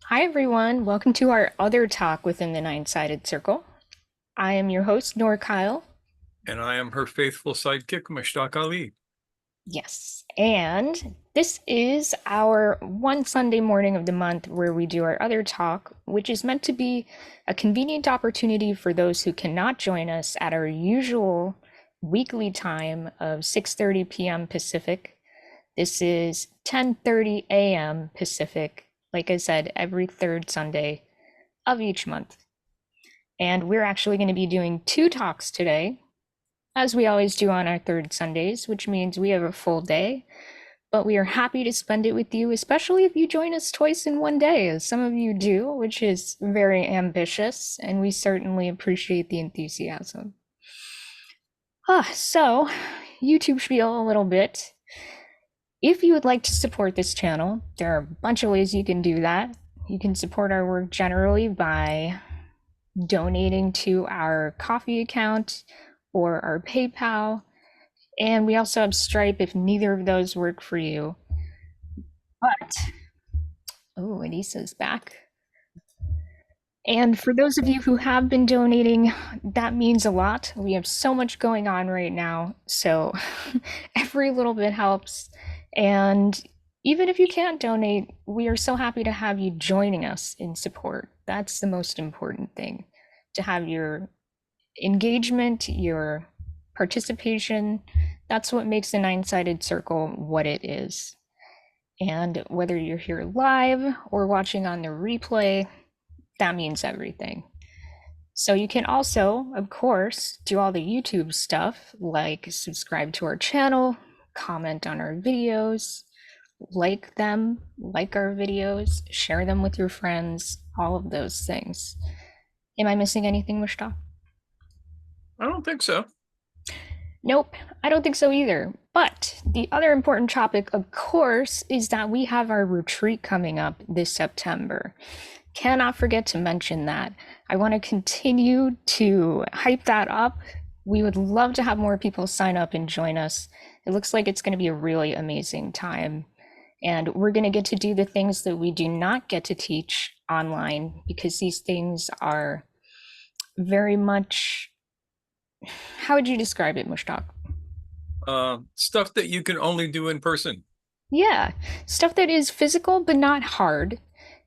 Hi, everyone. Welcome to our other talk within the Nine-Sided Circle. I am your host, Noor Kyle. And I am her faithful sidekick, Mushtaq Ali. Yes, and this is our one Sunday morning of the month where we do our other talk, which is meant to be a convenient opportunity for those who cannot join us at our usual weekly time of 6:30 p.m. Pacific. This is 10:30 a.m. Pacific, like I said, every third Sunday of each month. And we're actually going to be doing two talks today, as we always do on our third Sundays, which means we have a full day. But we are happy to spend it with you, especially if you join us twice in one day, as some of you do, which is very ambitious, and we certainly appreciate the enthusiasm. So, YouTube spiel a little bit. If you would like to support this channel, there are a bunch of ways you can do that. You can support our work generally by donating to our Coffee account or our PayPal. And we also have Stripe if neither of those work for you. But, oh, Anissa's back. And for those of you who have been donating, that means a lot. We have so much going on right now. So every little bit helps. And even if you can't donate, we are so happy to have you joining us in support. That's the most important thing, to have your engagement, your participation. That's what makes the Nine-Sided Circle what it is. And whether you're here live or watching on the replay, that means everything. So you can also, of course, do all the YouTube stuff like subscribe to our channel, comment on our videos, like them, like our videos, share them with your friends, all of those things. Am I missing anything, Mushtaq? I don't think so. Nope, I don't think so either. But the other important topic, of course, is that we have our retreat coming up this September. Cannot forget to mention that. I want to continue to hype that up. We would love to have more people sign up and join us. It looks like it's going to be a really amazing time. And we're going to get to do the things that we do not get to teach online because these things are very much, how would you describe it, Mushtaq? Stuff that you can only do in person. Yeah, stuff that is physical but not hard,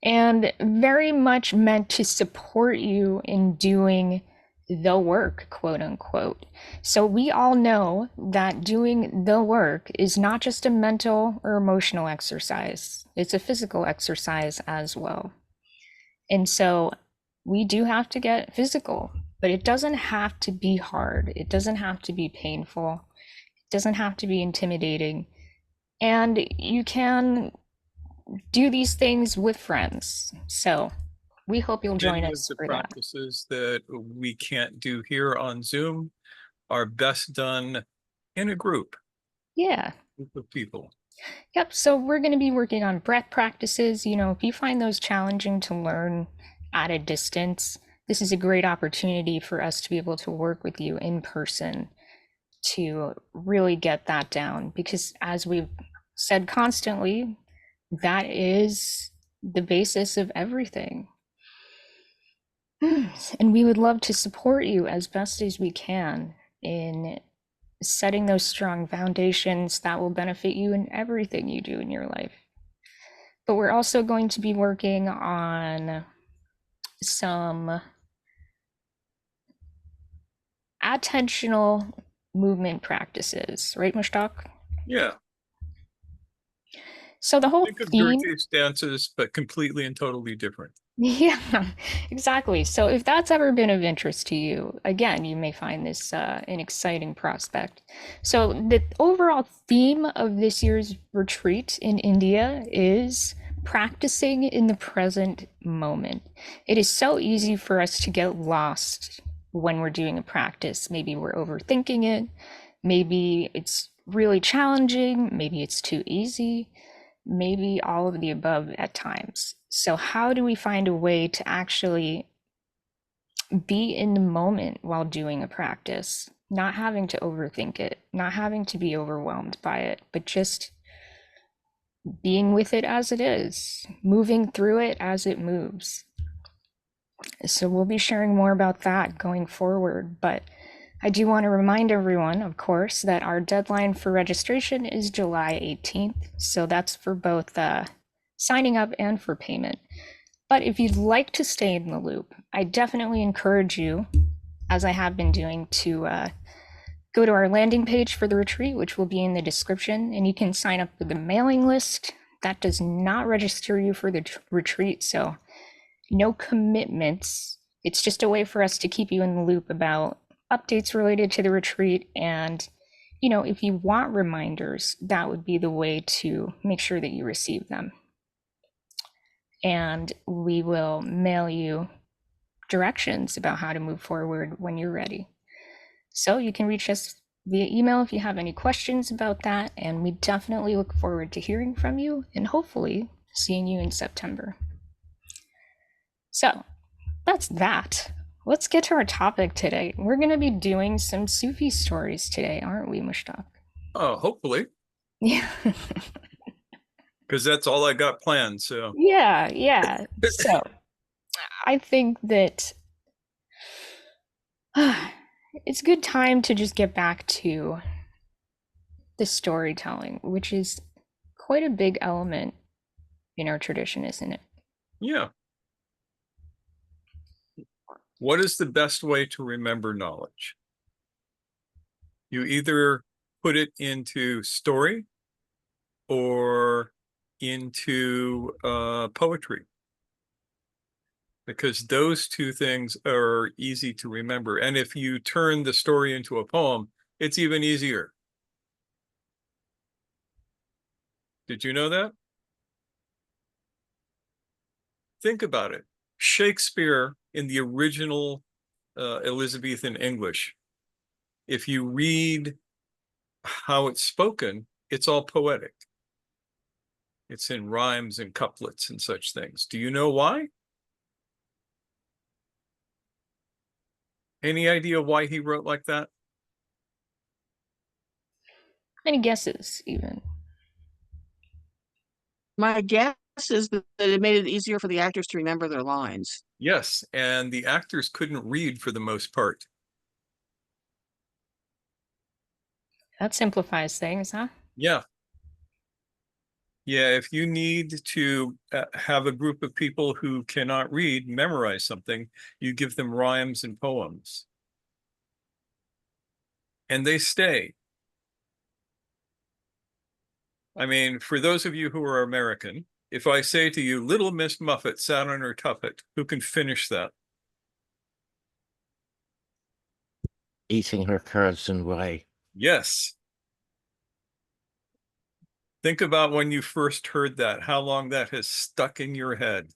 and very much meant to support you in doing the work, quote unquote. So we all know that doing the work is not just a mental or emotional exercise, it's a physical exercise as well. And so we do have to get physical, but it doesn't have to be hard, it doesn't have to be painful, it doesn't have to be intimidating. And you can do these things with friends. So we hope you'll join Many of us the for that. practices that we can't do here on Zoom are best done in a Yeah. group of people. Yep. So we're going to be working on breath practices. If you find those challenging to learn at a distance, this is a great opportunity for us to be able to work with you in person to really get that down. Because as we've said constantly, that is the basis of everything. And we would love to support you as best as we can in setting those strong foundations that will benefit you in everything you do in your life. But we're also going to be working on some attentional movement practices, right, Mushtaq? Yeah, So the whole think of theme. Dirce's dances, but completely and totally different. Yeah, exactly. So if that's ever been of interest to you, again, you may find this an exciting prospect. So the overall theme of this year's retreat in India is practicing in the present moment. It is so easy for us to get lost when we're doing a practice. Maybe we're overthinking it. Maybe it's really challenging. Maybe it's too easy, maybe all of the above at times. So, how do we find a way to actually be in the moment while doing a practice, not having to overthink it, not having to be overwhelmed by it, but just being with it as it is, moving through it as it moves. So we'll be sharing more about that going forward. But I do want to remind everyone, of course, that our deadline for registration is July 18th. So that's for both signing up and for payment. But if you'd like to stay in the loop, I definitely encourage you, as I have been doing, to go to our landing page for the retreat, which will be in the description, and you can sign up for the mailing list. That does not register you for the retreat, so no commitments. It's just a way for us to keep you in the loop about updates related to the retreat. And, if you want reminders, that would be the way to make sure that you receive them. And we will mail you directions about how to move forward when you're ready. So you can reach us via email if you have any questions about that. And we definitely look forward to hearing from you and hopefully seeing you in September. So that's that. Let's get to our topic today. We're going to be doing some Sufi stories today, aren't we, Mushtaq? Oh, hopefully, Yeah. because that's all I got planned. So, Yeah. So I think that it's a good time to just get back to the storytelling, which is quite a big element in our tradition, isn't it? yeah. What is the best way to remember knowledge? You either put it into story or into poetry, because those two things are easy to remember. And if you turn the story into a poem, it's even easier. Did you know that? Think about it. Shakespeare in the original Elizabethan English, if you read how it's spoken, it's all poetic. It's in rhymes and couplets and such things. Do you know why? Any idea why he wrote like that? Any guesses, even? My guess is that it made it easier for the actors to remember their lines. Yes, and the actors couldn't read for the most part. That simplifies things, huh? Yeah. Yeah, if you need to have a group of people who cannot read memorize something, you give them rhymes and poems. And they stay. I mean, for those of you who are American, if I say to you, Little Miss Muffet sat on her tuffet, who can finish that? Eating her curds and whey. Yes. Think about when you first heard that, how long that has stuck in your head.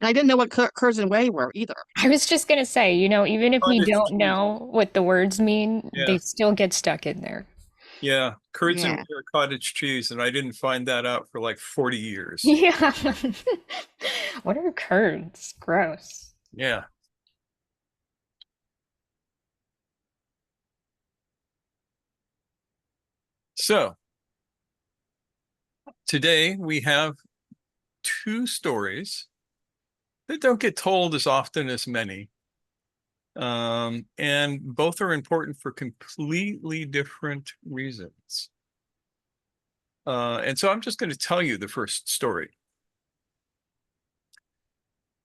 And I didn't know what curds and whey were either. I was just going to say, even if we Cottage don't cheese. know what the words mean, Yeah. they still get stuck in there. Yeah, curds and Yeah. whey are cottage cheese, and I didn't find that out for like 40 years. Yeah. What are curds? Gross. Yeah. So today we have two stories that don't get told as often as many. And both are important for completely different reasons. And so I'm just going to tell you the first story.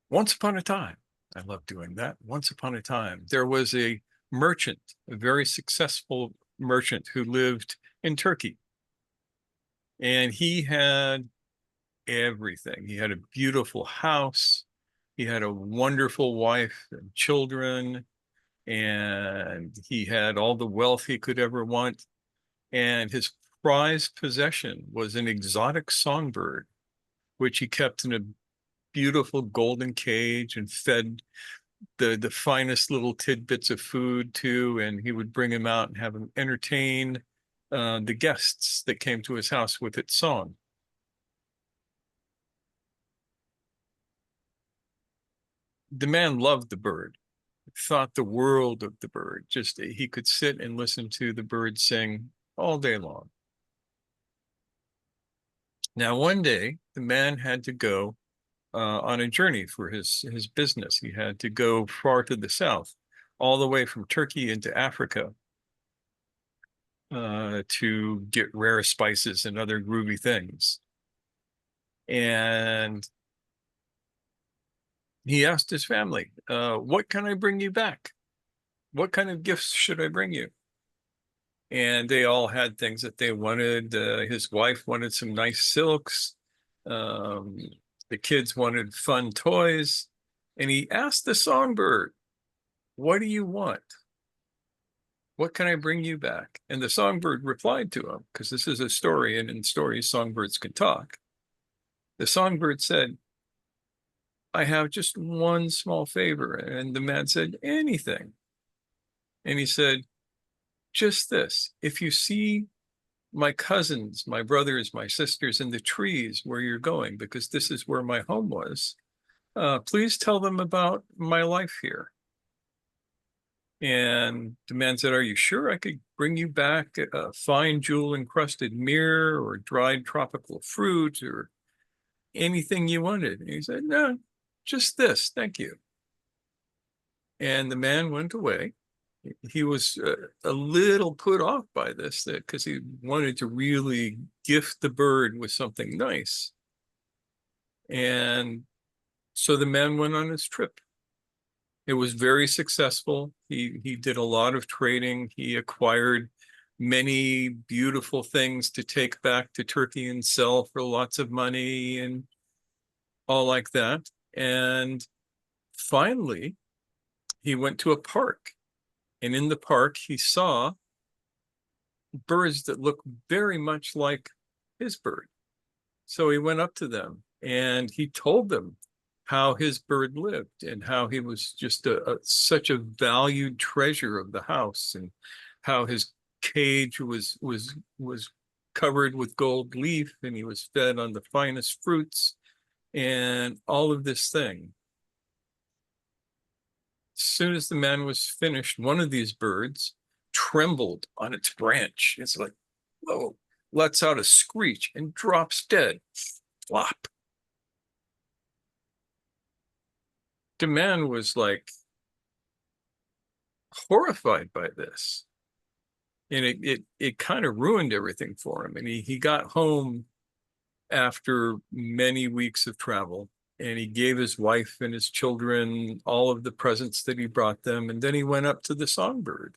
Once upon a time, I love doing that. Once upon a time, there was a merchant, a very successful merchant who lived in Turkey. And he had everything. He had a beautiful house. He had a wonderful wife and children. And he had all the wealth he could ever want. And his prized possession was an exotic songbird, which he kept in a beautiful golden cage and fed the finest little tidbits of food to, and he would bring him out and have him entertain the guests that came to his house with its song. The man loved the bird, thought the world of the bird. Just he could sit and listen to the bird sing all day long. Now, one day, the man had to go on a journey for his business. He had to go far to the south, all the way from Turkey into Africa, to get rare spices and other groovy things. And he asked his family, what can I bring you back? What kind of gifts should I bring you? And they all had things that they wanted. His wife wanted some nice silks. The kids wanted fun toys. And he asked the songbird, what do you want? What can I bring you back? And the songbird replied to him, because this is a story, and in stories, songbirds can talk. The songbird said, I have just one small favor. And the man said, anything. And he said, just this. If you see my cousins, my brothers, my sisters in the trees where you're going, because this is where my home was, please tell them about my life here. And the man said, are you sure I could bring you back a fine jewel encrusted mirror or dried tropical fruit or anything you wanted? And he said, no, just this, thank you. And the man went away. He was a little put off by this, because he wanted to really gift the bird with something nice. And so the man went on his trip. It was very successful. He did a lot of trading. He acquired many beautiful things to take back to Turkey and sell for lots of money and all like that. And finally, he went to a park. And in the park, he saw birds that looked very much like his bird. So he went up to them and he told them how his bird lived and how he was just such a valued treasure of the house, and how his cage was covered with gold leaf, and he was fed on the finest fruits and all of this thing. As soon as the man was finished, one of these birds trembled on its branch. It's like, whoa, lets out a screech and drops dead. Flop. The man was like horrified by this. And it kind of ruined everything for him. And he got home after many weeks of travel, and he gave his wife and his children all of the presents that he brought them. And then he went up to the songbird.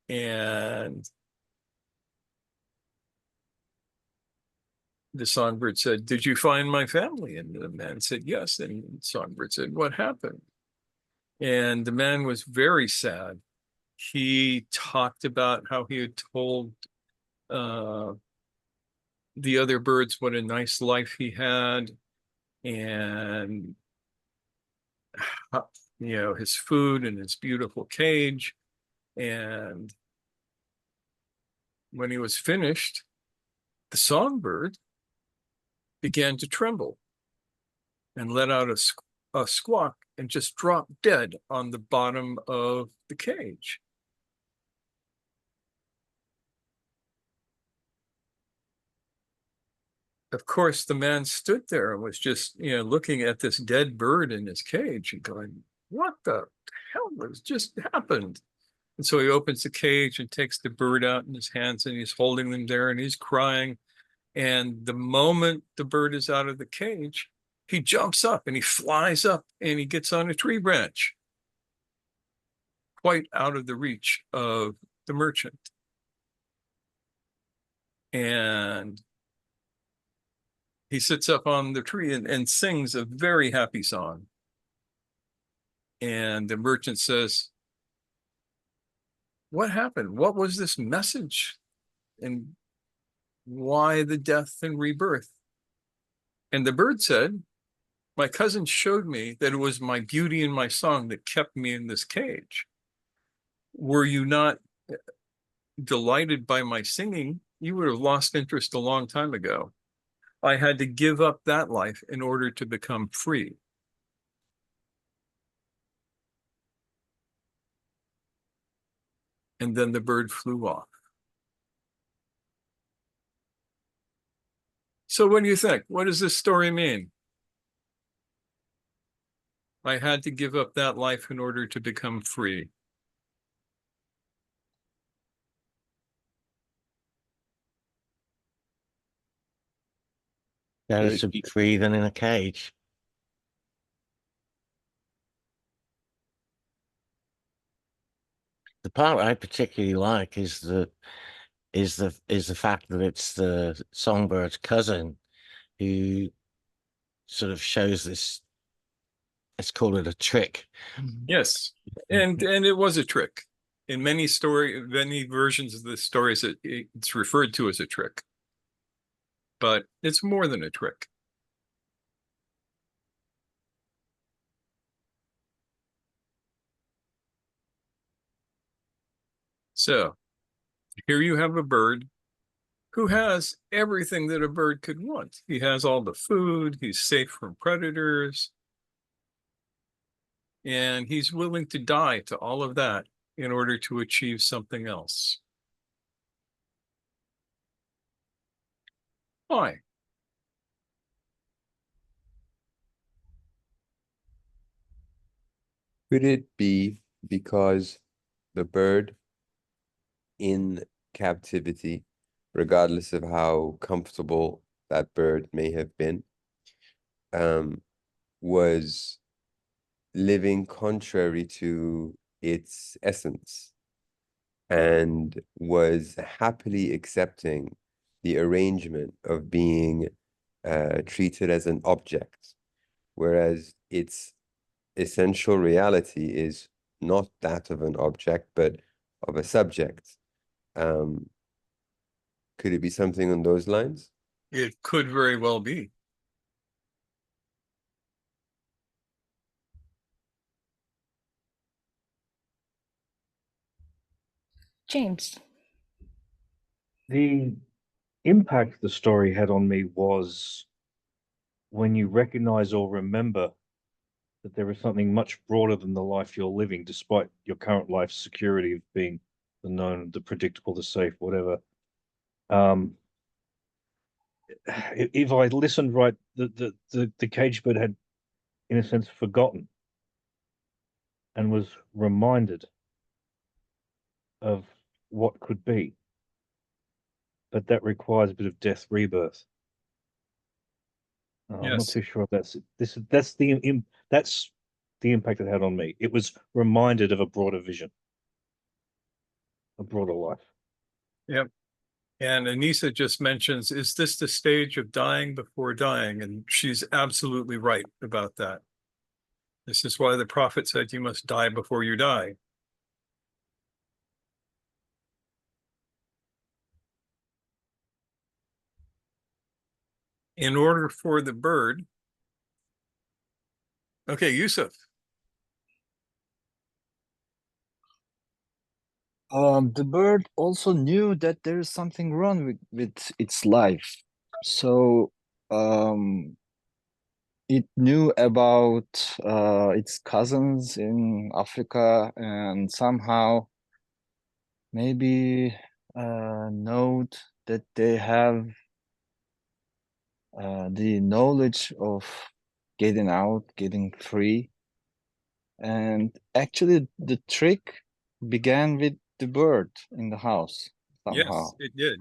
And the songbird said, did you find my family? And the man said, yes. And the songbird said, what happened? And the man was very sad. He talked about how he had told the other birds what a nice life he had, and his food and his beautiful cage. And when he was finished, the songbird began to tremble and let out a squawk and just dropped dead on the bottom of the cage. Of course, the man stood there and was just, looking at this dead bird in his cage and going, what the hell has just happened? And so he opens the cage and takes the bird out in his hands, and he's holding them there and he's crying. And the moment the bird is out of the cage, he jumps up and he flies up and he gets on a tree branch, quite out of the reach of the merchant. And he sits up on the tree and sings a very happy song. And the merchant says, what happened? What was this message? And why the death and rebirth? And the bird said, my cousin showed me that it was my beauty and my song that kept me in this cage. Were you not delighted by my singing, you would have lost interest a long time ago. I had to give up that life in order to become free. And then the bird flew off. So what do you think? What does this story mean? I had to give up that life in order to become free. Better to be free than in a cage. The part I particularly like is the fact that it's the songbird's cousin who sort of shows this, let's call it a trick. Yes, and it was a trick. In many versions of the stories, it's referred to as a trick, but it's more than a trick. So here you have a bird who has everything that a bird could want. He has all the food, he's safe from predators, and he's willing to die to all of that in order to achieve something else. Why? Could it be because the bird in captivity, regardless of how comfortable that bird may have been, was living contrary to its essence and was happily accepting the arrangement of being treated as an object, whereas its essential reality is not that of an object, but of a subject. Could it be something on those lines? It could very well be. James. The impact the story had on me was when you recognize or remember that there is something much broader than the life you're living, despite your current life's security of being the known, the predictable, the safe, whatever. If I listened right, the cage bird had, in a sense, forgotten and was reminded of what could be. But that requires a bit of death rebirth. I'm not Yes. too sure if that's the impact it had on me. It was reminded of a broader vision, a broader life. Yep. And Anissa just mentions, is this the stage of dying before dying? And she's absolutely right about that. This is why the prophet said you must die before you die. In order for the bird. Okay, Yusuf. The bird also knew that there is something wrong with its life. So it knew about its cousins in Africa and somehow maybe note that they have the knowledge of getting out, getting free. And actually, the trick began with the bird in the house somehow. Yes, it did.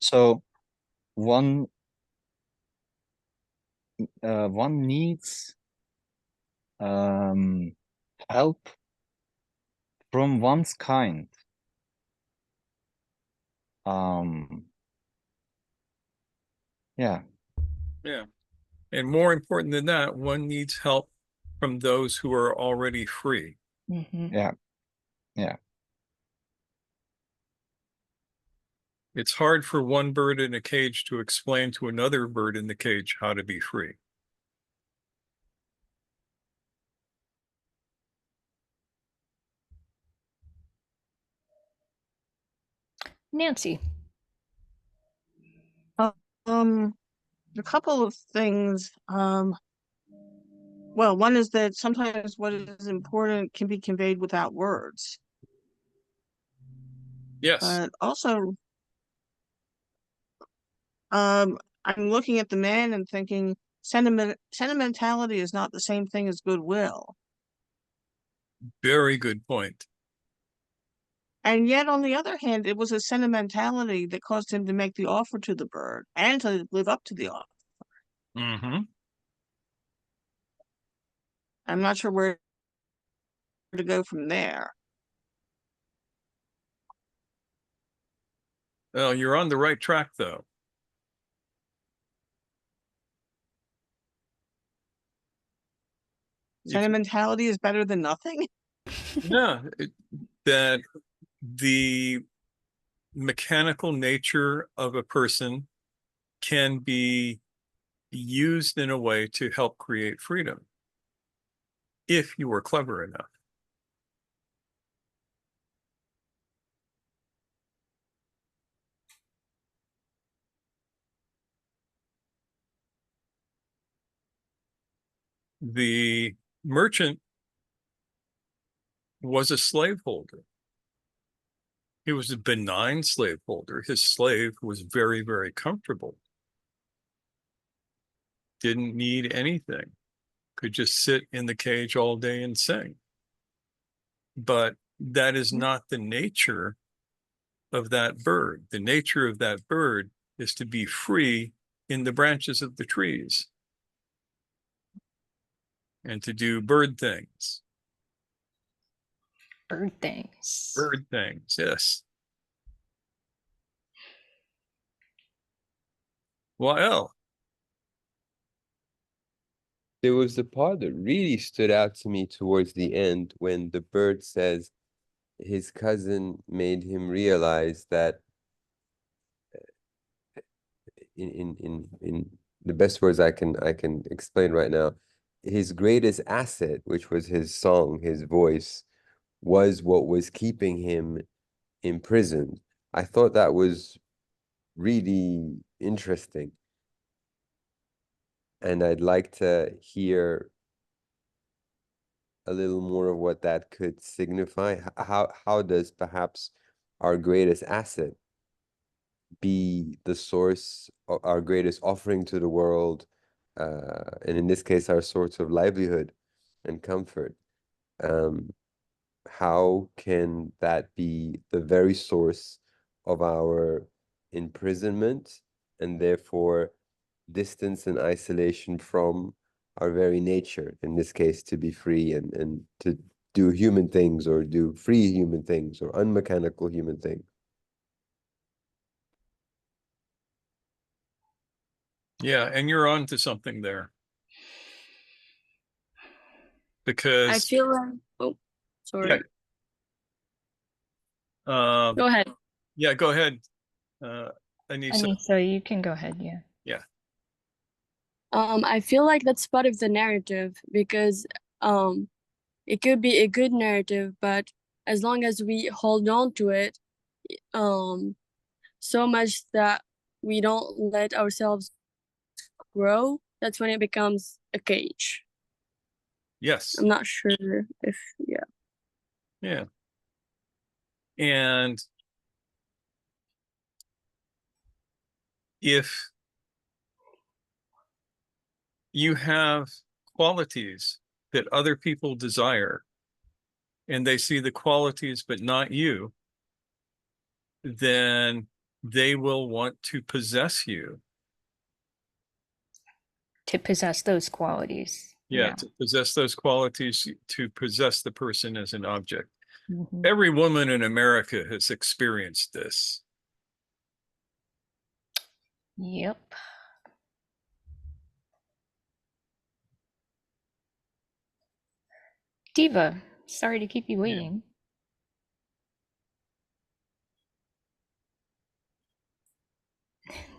So one needs help from one's kind. Yeah. Yeah. And more important than that, one needs help from those who are already free. Mm-hmm. Yeah. Yeah. It's hard for one bird in a cage to explain to another bird in the cage how to be free. Nancy. A couple of things. Well, one is that sometimes what is important can be conveyed without words. Yes. But also, I'm looking at the man and thinking sentimentality is not the same thing as goodwill. Very good point. And yet, on the other hand, it was a sentimentality that caused him to make the offer to the bird and to live up to the offer. Mm-hmm. I'm not sure where to go from there. Well, you're on the right track, though. Sentimentality is better than nothing. Yeah, that the mechanical nature of a person can be used in a way to help create freedom if you were clever enough. The merchant was a slaveholder. He was a benign slaveholder. His slave was very, very comfortable. Didn't need anything. Could just sit in the cage all day and sing. But that is not the nature of that bird. The nature of that bird is to be free in the branches of the trees and to do bird things. Bird things. Bird things, yes. Well, There was the part that really stood out to me towards the end when the bird says his cousin made him realize that in the best words I can explain right now, his greatest asset, which was his song, his voice, was what was keeping him imprisoned. I thought that was really interesting. And I'd like to hear a little more of what that could signify. How does perhaps our greatest asset be the source of our greatest offering to the world, and in this case, our source of livelihood and comfort? How can that be the very source of our imprisonment and therefore distance and isolation from our very nature, in this case, to be free and to do human things or do free human things or unmechanical human things? yeah, and you're on to something there. I Because feel like, oh, sorry. Go ahead. Yeah, go ahead, Anissa. Anissa, you can go ahead, yeah. Yeah. I feel like that's part of the narrative because it could be a good narrative, but as long as we hold on to it so much that we don't let ourselves grow, that's when it becomes a cage. Yes. I'm not sure if, yeah. Yeah. And if you have qualities that other people desire and they see the qualities but not you, then they will want to possess you. To possess those qualities. Yeah, to possess those qualities, to possess the person as an object. Mhm. Every woman in America has experienced this. Yep. Diva, sorry to keep you waiting.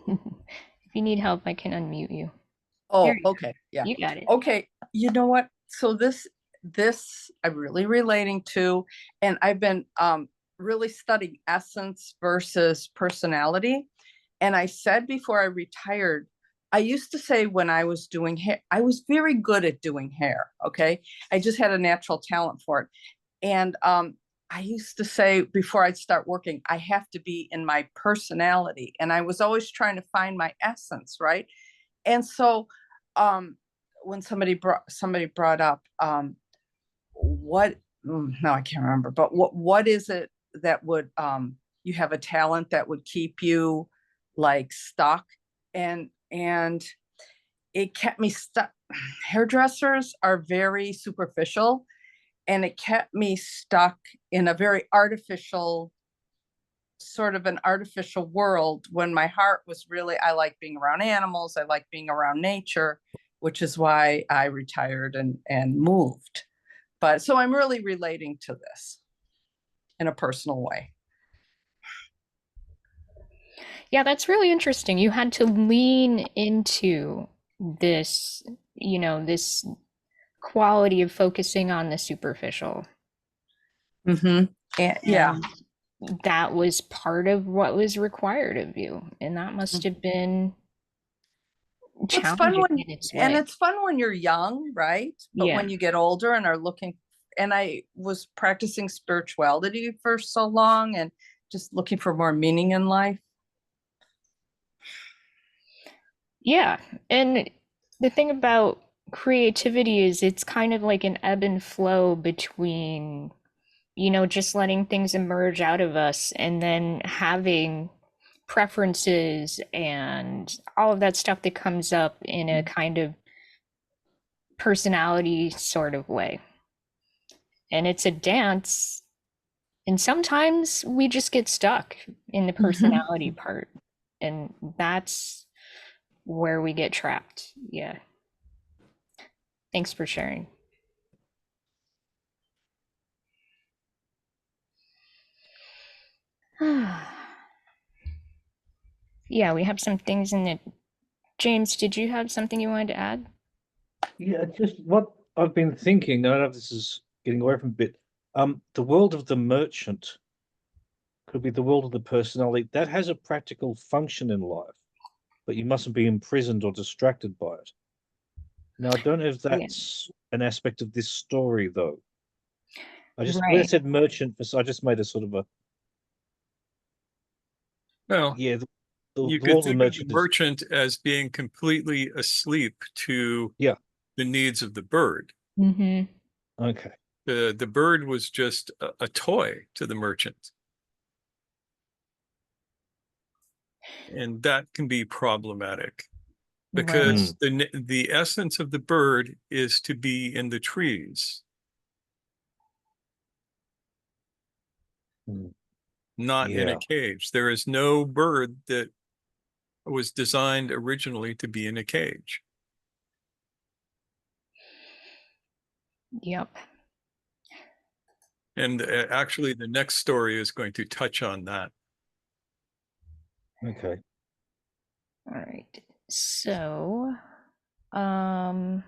If you need help, I can unmute you. Oh, There you go. okay. Yeah. You got it. Okay. You know what? So this I'm really relating to, and I've been really studying essence versus personality. And I said before I retired I used to say when I was doing hair, I was very good at doing hair. Okay. I just had a natural talent for it. And I used to say before I'd start working, I have to be in my personality. And I was always trying to find my essence, right? And so when somebody brought up what no, I can't remember, but what is it that would you have a talent that would keep you like stuck? And it kept me stuck. Hairdressers are very superficial, and it kept me stuck in a very artificial, sort of an artificial world, when my heart was really, I like being around animals, I like being around nature, which is why I retired and moved. But so I'm really relating to this in a personal way. Yeah, that's really interesting. You had to lean into this, this quality of focusing on the superficial. Mm-hmm. Yeah. And that was part of what was required of you. And that must have been It's fun challenging when, in its and way. it's fun when you're young, right? But Yeah. when you get older and are looking, and I was practicing spirituality for so long and just looking for more meaning in life. Yeah. And the thing about creativity is it's kind of like an ebb and flow between, just letting things emerge out of us and then having preferences and all of that stuff that comes up in a kind of personality sort of way. And it's a dance. And sometimes we just get stuck in the personality part. And that's where we get trapped. Yeah. Thanks for sharing. Yeah, we have some things in the. James, did you have something you wanted to add? Yeah, just what I've been thinking. I don't know if this is getting away from a bit. The world of the merchant could be the world of the personality that has a practical function in life, but you mustn't be imprisoned or distracted by it. Now, I don't know if Yeah. that's an aspect of this story, though. When it Right. said merchant, I just made a sort of a Well, yeah. The you could world of the think of the merchant is merchant as being completely asleep to yeah. the needs of the bird. Mm-hmm. Okay. The bird was just a toy to the merchant. And that can be problematic Right. because the essence of the bird is to be in the trees, not in a Yeah. cage. There is no bird that was designed originally to be in a cage. Yep. And actually, the next story is going to touch on that. Okay. All right. So, I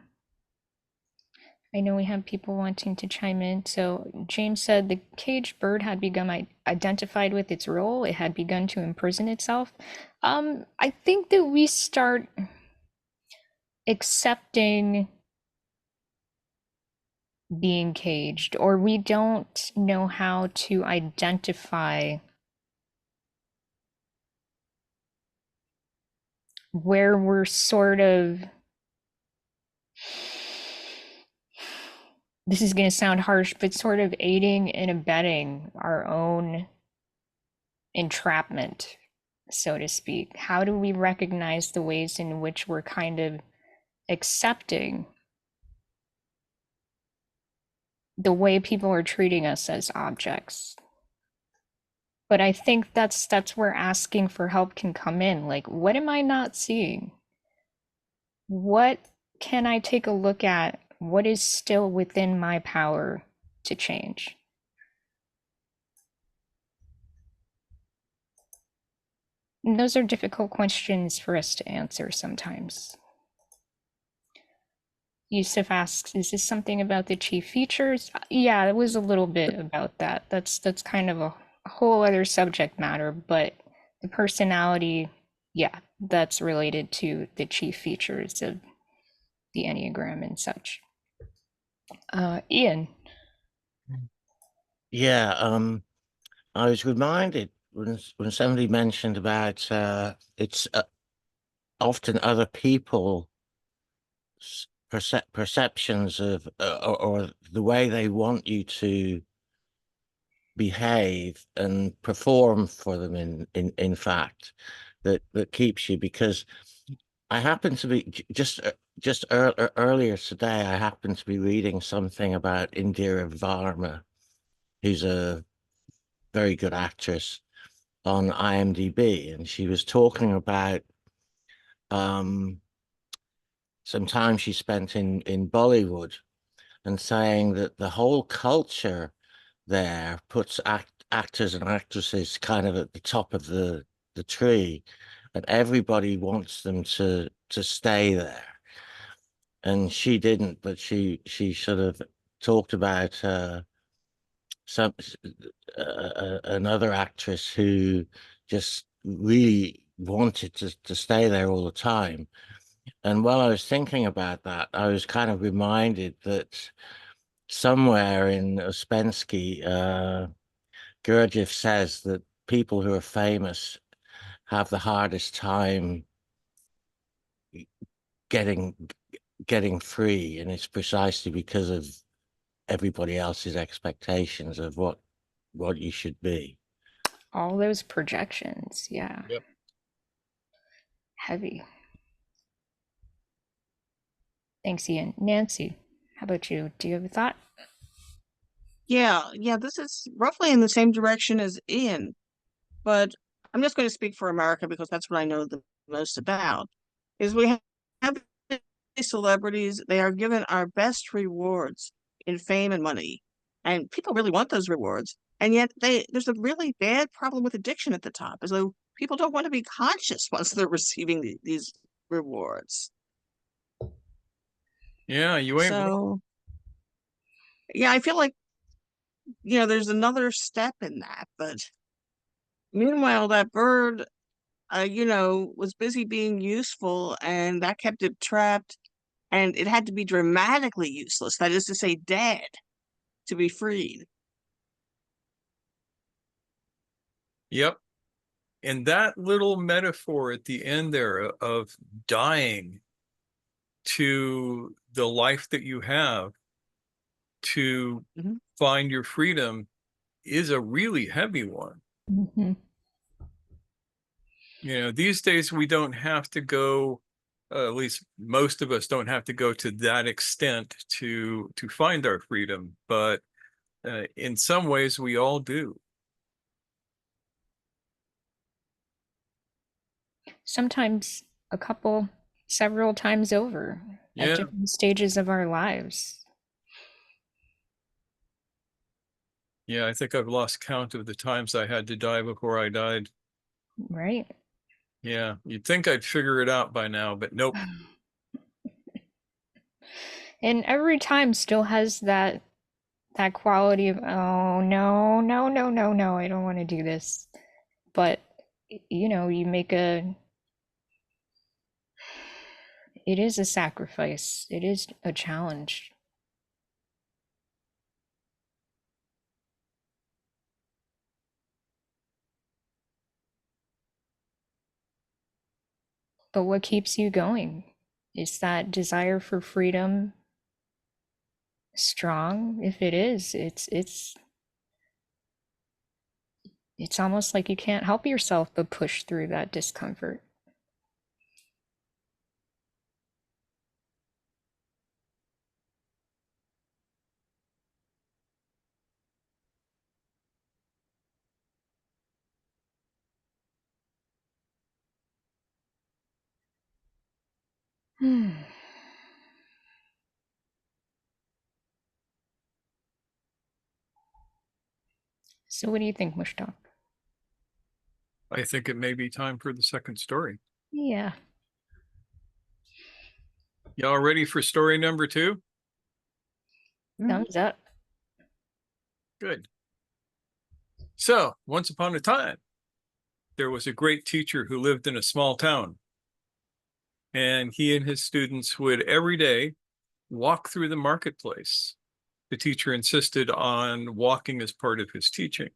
know we have people wanting to chime in. So James said the caged bird had become identified with its role. It had begun to imprison itself. I think that we start accepting being caged, or we don't know how to identify where we're sort of, this is going to sound harsh, but sort of aiding and abetting our own entrapment, so to speak. How do we recognize the ways in which we're kind of accepting the way people are treating us as objects? But I think that's where asking for help can come in. Like, what am I not seeing? What can I take a look at? What is still within my power to change? And those are difficult questions for us to answer sometimes. Yusuf asks, is this something about the chief features? Yeah, it was a little bit about that. That's kind of a whole other subject matter, but the personality, yeah, that's related to the chief features of the Enneagram and such. Ian. Yeah, I was reminded when somebody mentioned about it's often other people perceptions of or the way they want you to behave and perform for them in fact that keeps you, because I happen to be just earlier today I happened to be reading something about Indira Varma, who's a very good actress, on IMDb, and she was talking about some time she spent in Bollywood, and saying that the whole culture there puts actors and actresses kind of at the top of the tree, and everybody wants them to stay there. And she didn't, but she sort of talked about some another actress who just really wanted to stay there all the time. And while I was thinking about that, I was kind of reminded that somewhere in Ouspensky, Gurdjieff says that people who are famous have the hardest time getting free, and it's precisely because of everybody else's expectations of what you should be. All those projections, yeah. Yep. Heavy. Thanks, Ian. Nancy, how about you? Do you have a thought? Yeah, this is roughly in the same direction as Ian, but I'm just going to speak for America because that's what I know the most about. Is we have these celebrities, they are given our best rewards in fame and money, and people really want those rewards. And yet there's a really bad problem with addiction at the top, as though people don't want to be conscious once they're receiving these rewards. Yeah, you ain't wrong. So, yeah, I feel like, there's another step in that, but meanwhile, that bird, was busy being useful, and that kept it trapped, and it had to be dramatically useless, that is to say, dead, to be freed. Yep. And that little metaphor at the end there of dying to the life that you have to find your freedom is a really heavy one. Mm-hmm. These days we don't have to go, at least most of us don't have to go to that extent to find our freedom, but in some ways we all do. Sometimes several times over at different stages of our lives. Yeah, I think I've lost count of the times I had to die before I died. Right. Yeah, you'd think I'd figure it out by now, but nope. And every time still has that quality of, oh no, no, no, no, no, I don't want to do this. But you make it is a sacrifice. It is a challenge. But what keeps you going? Is that desire for freedom strong? If it is, it's almost like you can't help yourself but push through that discomfort. So what do you think, Mushtaq? I think it may be time for the second story. Yeah. Y'all ready for story number 2? Thumbs up. Good. So, once upon a time, there was a great teacher who lived in a small town And he and his students would every day walk through the marketplace. The teacher insisted on walking as part of his teaching.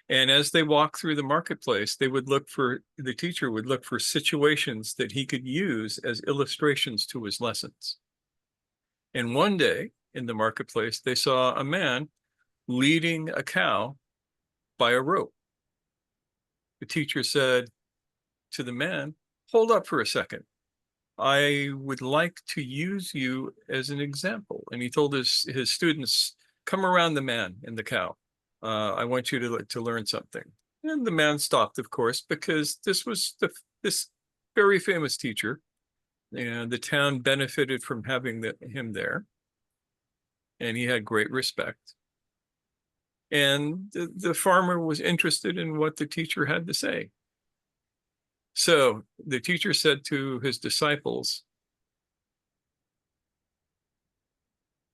And as they walked through the marketplace, the teacher would look for situations that he could use as illustrations to his lessons. And one day in the marketplace, they saw a man leading a cow by a rope. The teacher said to the man, "Hold up for a second. I would like to use you as an example." And he told his students, "Come around the man and the cow. I want you to learn something." And the man stopped, of course, because this was this very famous teacher, and the town benefited from having him there, and he had great respect. And the farmer was interested in what the teacher had to say. So the teacher said to his disciples,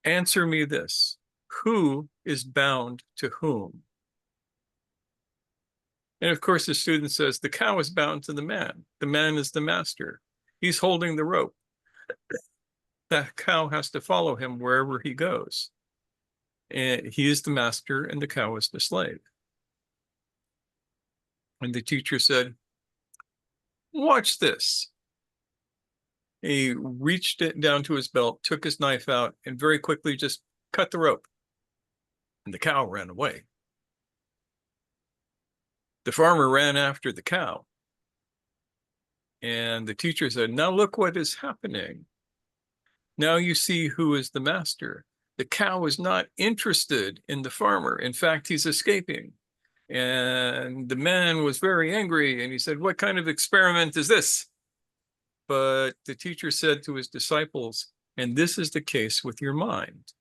"Answer me this: who is bound to whom?" And of course, the student says, "The cow is bound to the man. The man is the master. He's holding the rope. That cow has to follow him wherever he goes. And he is the master and the cow is the slave." And the teacher said, "Watch this." He reached it down to his belt, took his knife out, and very quickly just cut the rope. And the cow ran away. The farmer ran after the cow. And the teacher said, "Now look what is happening. Now you see who is the master. The cow is not interested in the farmer. In fact, he's escaping." And the man was very angry and he said, "What kind of experiment is this?" But the teacher said to his disciples, "And this is the case with your mind."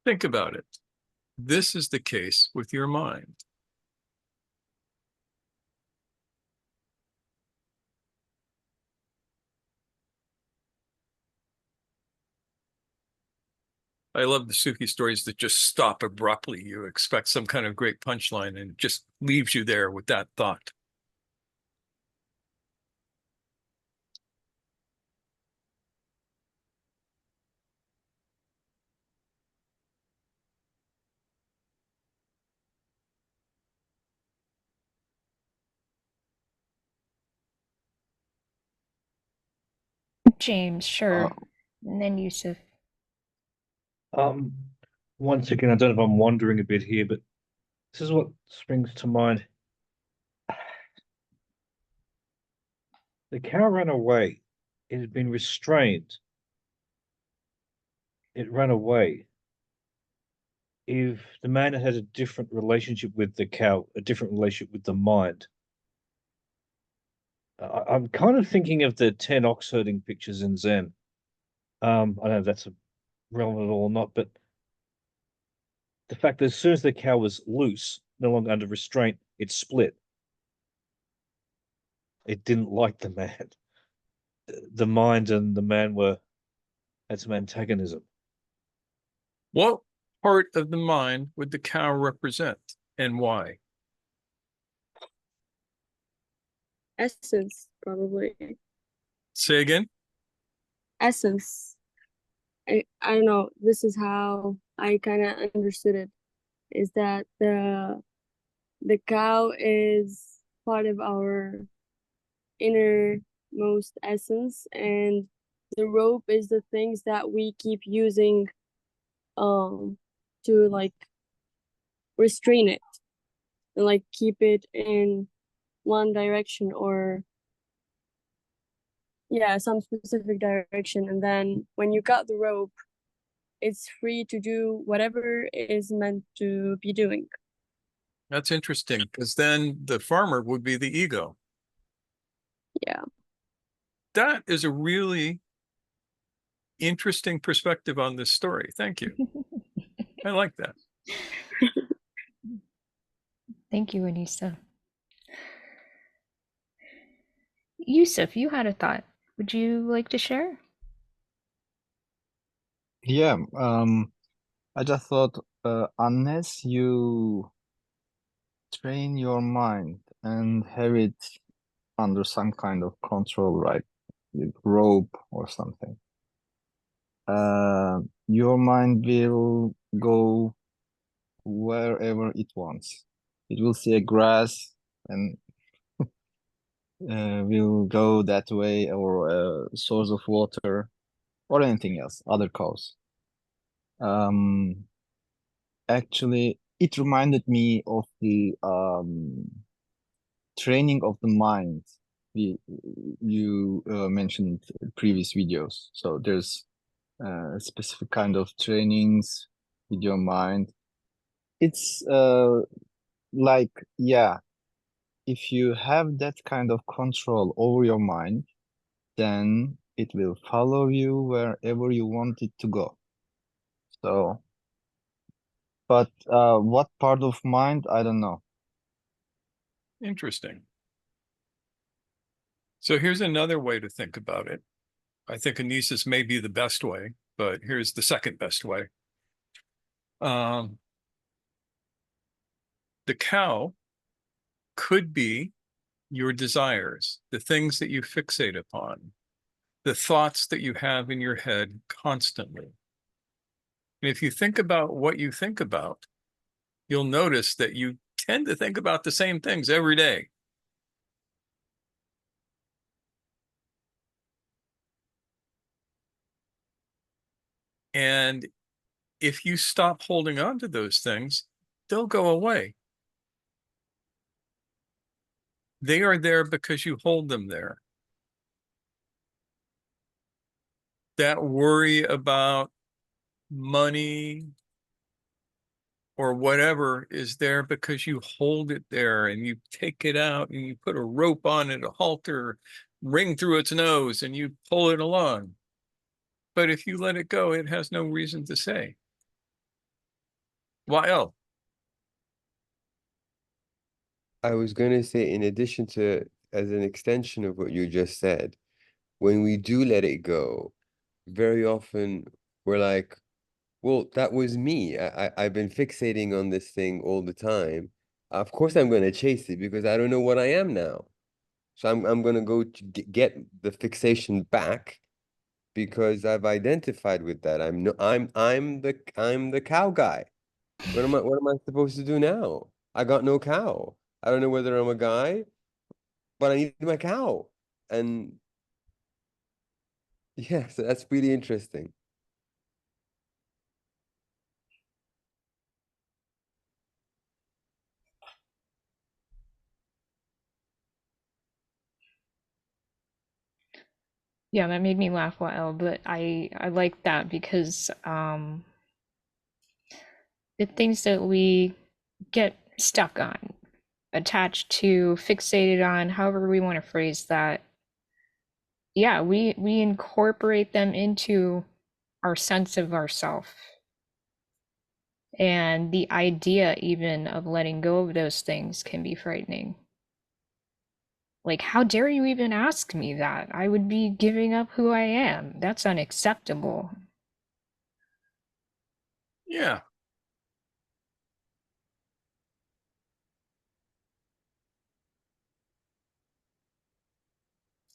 Think about it. This is the case with your mind. I love the Sufi stories that just stop abruptly. You expect some kind of great punchline and it just leaves you there with that thought. James, sure. And then Yusuf. Um, Once again, I don't know if I'm wandering a bit here, but this is what springs to mind. The cow ran away. It had been restrained. It ran away. If the man had a different relationship with the cow, a different relationship with the mind, I'm kind of thinking of the 10 ox herding pictures in Zen. I don't know if that's relevant at all or not, but the fact that as soon as the cow was loose, no longer under restraint, it split. It didn't like the man. The mind and the man had some antagonism. What part of the mind would the cow represent and why? Essence, probably. Say again? Essence. I don't know. This is how I kind of understood it. Is that the cow is part of our innermost essence, and the rope is the things that we keep using to like restrain it and like keep it in one direction, or yeah, some specific direction. And then when you cut the rope, it's free to do whatever it is meant to be doing. That's interesting because then the farmer would be the ego. Yeah. That is a really interesting perspective on this story. Thank you. I like that. Thank you, Anissa. Yusuf, you had a thought. Would you like to share? Yeah, I just thought unless you train your mind and have it under some kind of control, right? With rope or something. Your mind will go wherever it wants. It will see a grass and will go that way, or a source of water, or anything else, other cows. Actually, it reminded me of the training of the mind you mentioned in previous videos. So there's specific kind of trainings with your mind. It's like, yeah, if you have that kind of control over your mind, then it will follow you wherever you want it to go. So, but what part of mind, I don't know. Interesting. So here's another way to think about it. I think kinesis may be the best way, but here's the second best way. The cow could be your desires, the things that you fixate upon, the thoughts that you have in your head constantly. And if you think about what you think about, you'll notice that you tend to think about the same things every day. And if you stop holding on to those things, they'll go away. They are there because you hold them there. That worry about money or whatever is there because you hold it there and you take it out and you put a rope on it, a halter, ring through its nose, and you pull it along. But if you let it go, it has no reason to say. Why else? I was going to say, in addition to, as an extension of what you just said, when we do let it go, very often we're like, well, that was me. I've been fixating on this thing all the time. Of course, I'm going to chase it because I don't know what I am now. So I'm going to go to get the fixation back because I've identified with that. I'm no, I'm the cow guy. What am I supposed to do now? I got no cow. I don't know whether I'm a guy, but I need my cow. And yeah, so that's really interesting. Yeah, that made me laugh while, but I like that because the things that we get stuck on, attached to, fixated on, however we want to phrase that, yeah, we incorporate them into our sense of ourself. And the idea even of letting go of those things can be frightening. Like, how dare you even ask me that? I would be giving up who I am. That's unacceptable. Yeah.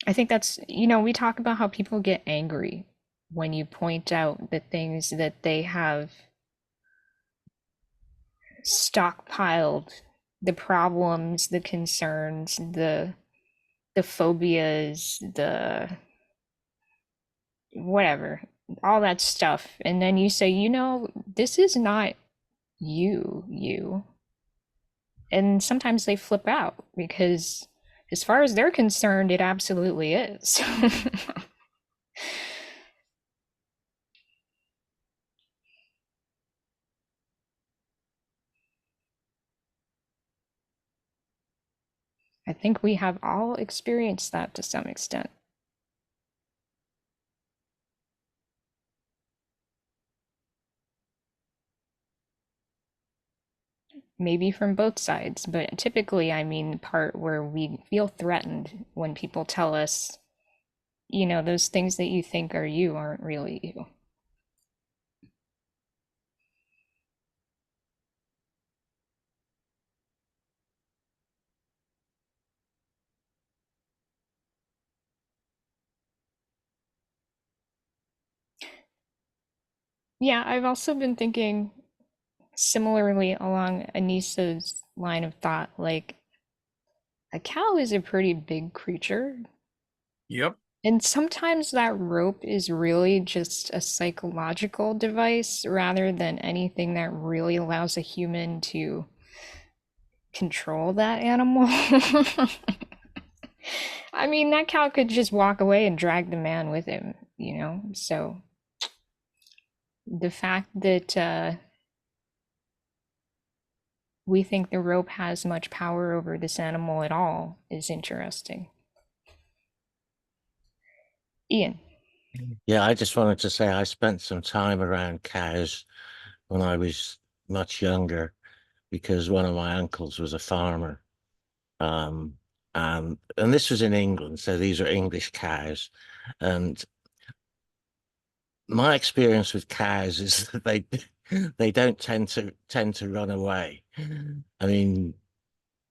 I think that's, we talk about how people get angry when you point out the things that they have stockpiled, the problems, the concerns, the phobias, the whatever, all that stuff. And then you say, this is not you. And sometimes they flip out because, as far as they're concerned, it absolutely is. I think we have all experienced that to some extent. Maybe from both sides, but typically I mean the part where we feel threatened when people tell us, those things that you think are you aren't really you. Yeah, I've also been thinking similarly along Anissa's line of thought. Like, a cow is a pretty big creature, Yep. and sometimes that rope is really just a psychological device rather than anything that really allows a human to control that animal. I mean, that cow could just walk away and drag the man with him, you know? So the fact that we think the rope has much power over this animal at all is interesting. Ian. Yeah, I just wanted to say I spent some time around cows when I was much younger because one of my uncles was a farmer. Um, and this was in England, so these are English cows. And my experience with cows is that they don't tend to run away. I mean,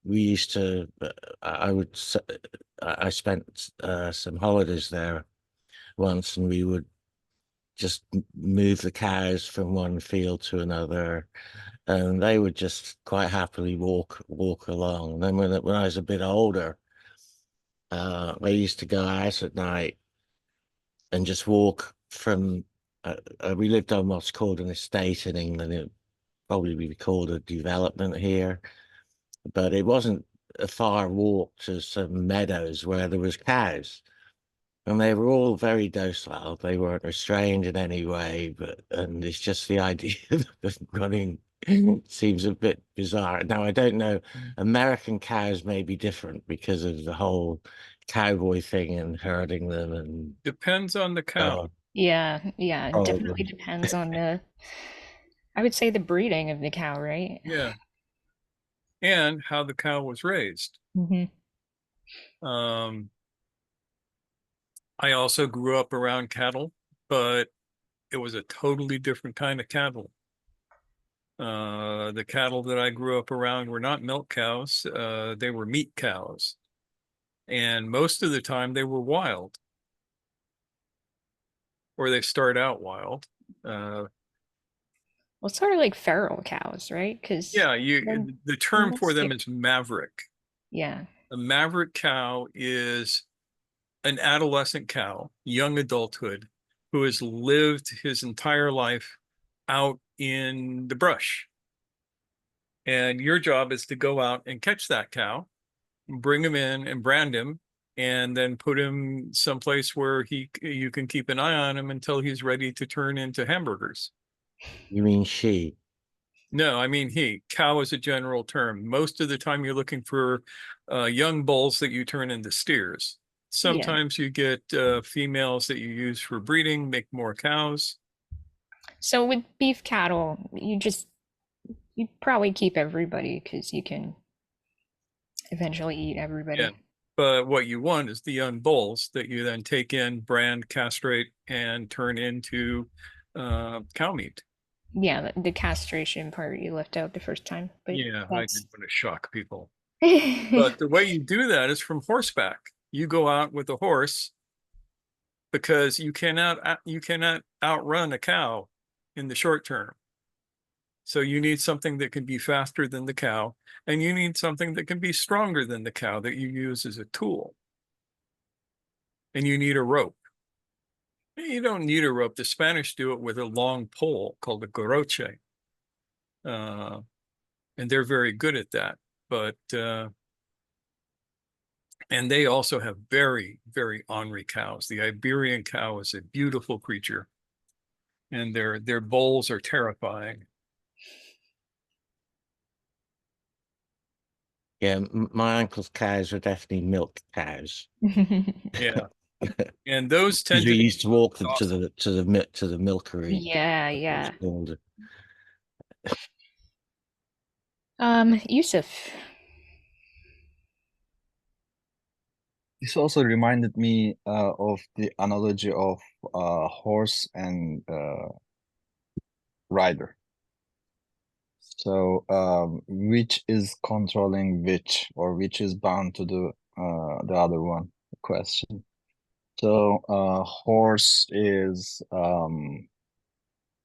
we used to I spent some holidays there once, and we would just move the cows from one field to another, and they would just quite happily walk along. And then when I was a bit older, I used to go out at night and just walk from. We lived on what's called an estate in England. It probably be called a development here, but it wasn't a far walk to some meadows where there was cows. And they were all very docile. They weren't restrained in any way, and it's just the idea of running seems a bit bizarre. Now, I don't know, American cows may be different because of the whole cowboy thing and herding them and Depends on the cow. Yeah, yeah, it definitely probably. depends on I would say the breeding of the cow, right? Yeah. And how the cow was raised. Mm-hmm. I also grew up around cattle, but it was a totally different kind of cattle. The cattle that I grew up around were not milk cows. They were meat cows. And most of the time they were wild, or they start out wild. Well, it's sort of like feral cows, right? Because Yeah, the term for them domestic, is maverick. yeah. A maverick cow is an adolescent cow, young adulthood, who has lived his entire life out in the brush. And your job is to go out and catch that cow, bring him in and brand him, and then put him someplace where you can keep an eye on him until he's ready to turn into hamburgers. You mean she? No, I mean he. Cow is a general term. Most of the time you're looking for young bulls that you turn into steers. Yeah. Sometimes you get females that you use for breeding, make more cows. So with beef cattle, you probably keep everybody because you can eventually eat Yeah. everybody. But what you want is the young bulls that you then take in, brand, castrate, and turn into cow meat. Yeah, the castration part you left out the first time, but Yeah, I that's didn't want to shock people. But the way you do that is from horseback. You go out with a horse because you cannot outrun a cow in the short term. So you need something that can be faster than the cow, and you need something that can be stronger than the cow that you use as a tool. And you need a rope. You don't need a rope. The Spanish do it with a long pole called a garroche. And they're very good at that. But and they also have very, very ornery cows. The Iberian cow is a beautiful creature, and their bulls are terrifying. Yeah, my uncle's cows are definitely milk cows. Yeah, and those Because tend we to be used to walk them to docile. the milkery. Yeah, That's what it's yeah. called. Yusuf. This also reminded me of the analogy of horse and rider. So which is controlling which, or which is bound to the other one question. So horse is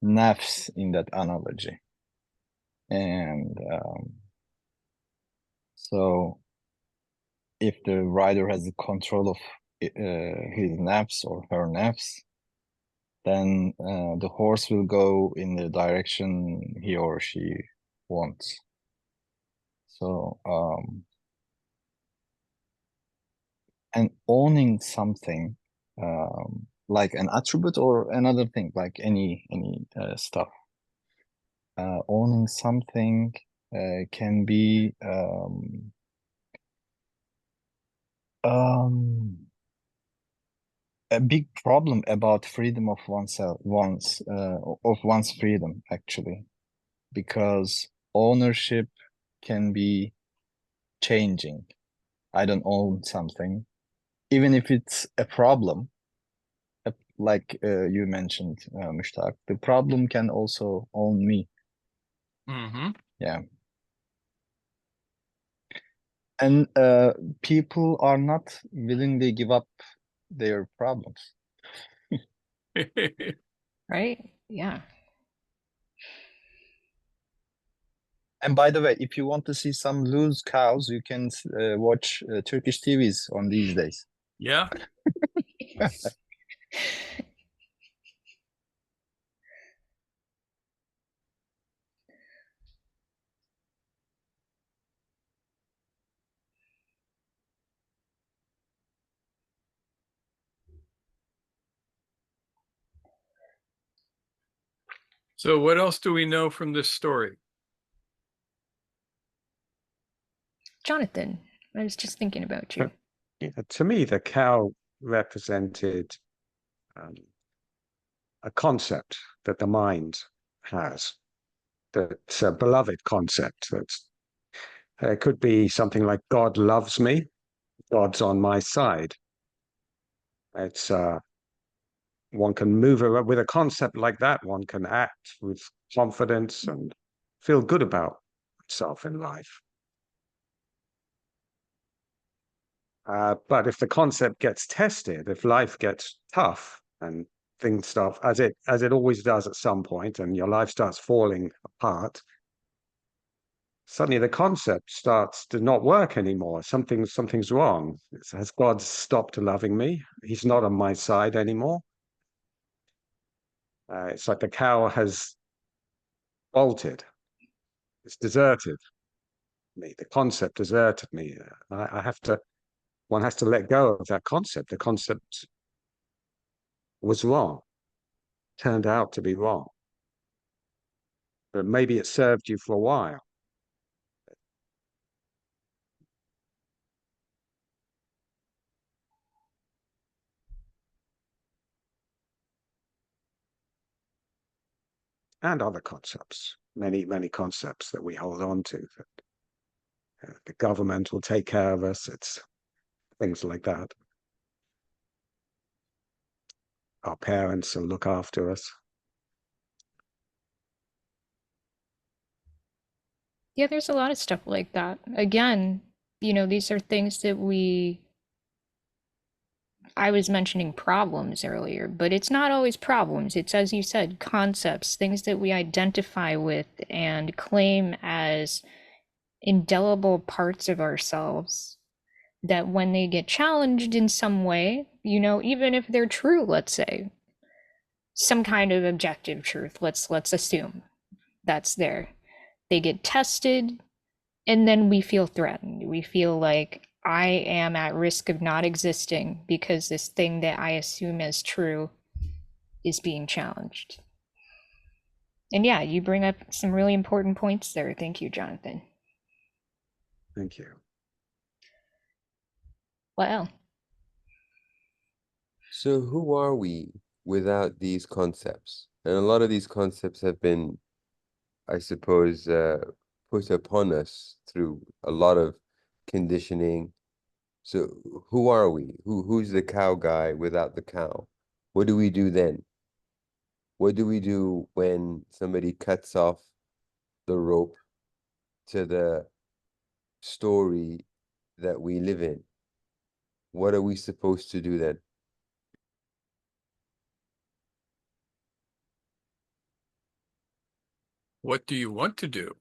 nafs in that analogy. And so if the rider has the control of his nafs or her nafs, then the horse will go in the direction he or she wants. So, and owning something, like an attribute or another thing, like any stuff, owning something can be a big problem about freedom of oneself, of one's freedom, actually, because ownership can be changing. I don't own something, even if it's a problem, like you mentioned, Mushtaq, the problem can also own me. Mm-hmm. Yeah. And people are not willingly give up their problems. Right? Yeah. And by the way, if you want to see some loose cows, you can watch Turkish TVs on these days. Yeah. So what else do we know from this story? Jonathan, I was just thinking about you. Yeah, to me, the cow represented a concept that the mind has, that's a beloved concept. That's it could be something like God loves me, God's on my side. It's one can move around with a concept like that. One can act with confidence and feel good about itself in life. But if the concept gets tested, if life gets tough and things start as it always does at some point, and your life starts falling apart, suddenly the concept starts to not work anymore. Something's wrong. Has God stopped loving me? He's not on my side anymore. It's like the cow has bolted. It's deserted me. The concept deserted me. I have to. One has to let go of that concept. The concept was wrong. Turned out to be wrong. But maybe it served you for a while. And other concepts, many concepts that we hold on to. That the government will take care of us. It's things like that. Our parents will look after us. Yeah, there's a lot of stuff like that. Again, these are things that I was mentioning problems earlier, but it's not always problems. It's, as you said, concepts, things that we identify with and claim as indelible parts of ourselves that when they get challenged in some way, even if they're true, let's say, some kind of objective truth, let's assume that's there. They get tested, and then we feel threatened. We feel like I am at risk of not existing because this thing that I assume as true is being challenged. And yeah, you bring up some really important points there. Thank you, Jonathan. Thank you. Well, So who are we without these concepts? And a lot of these concepts have been, I suppose, put upon us through a lot of conditioning. So who are we? Who's the cow guy without the cow? What do we do then? What do we do when somebody cuts off the rope to the story that we live in? What are we supposed to do then? What do you want to do?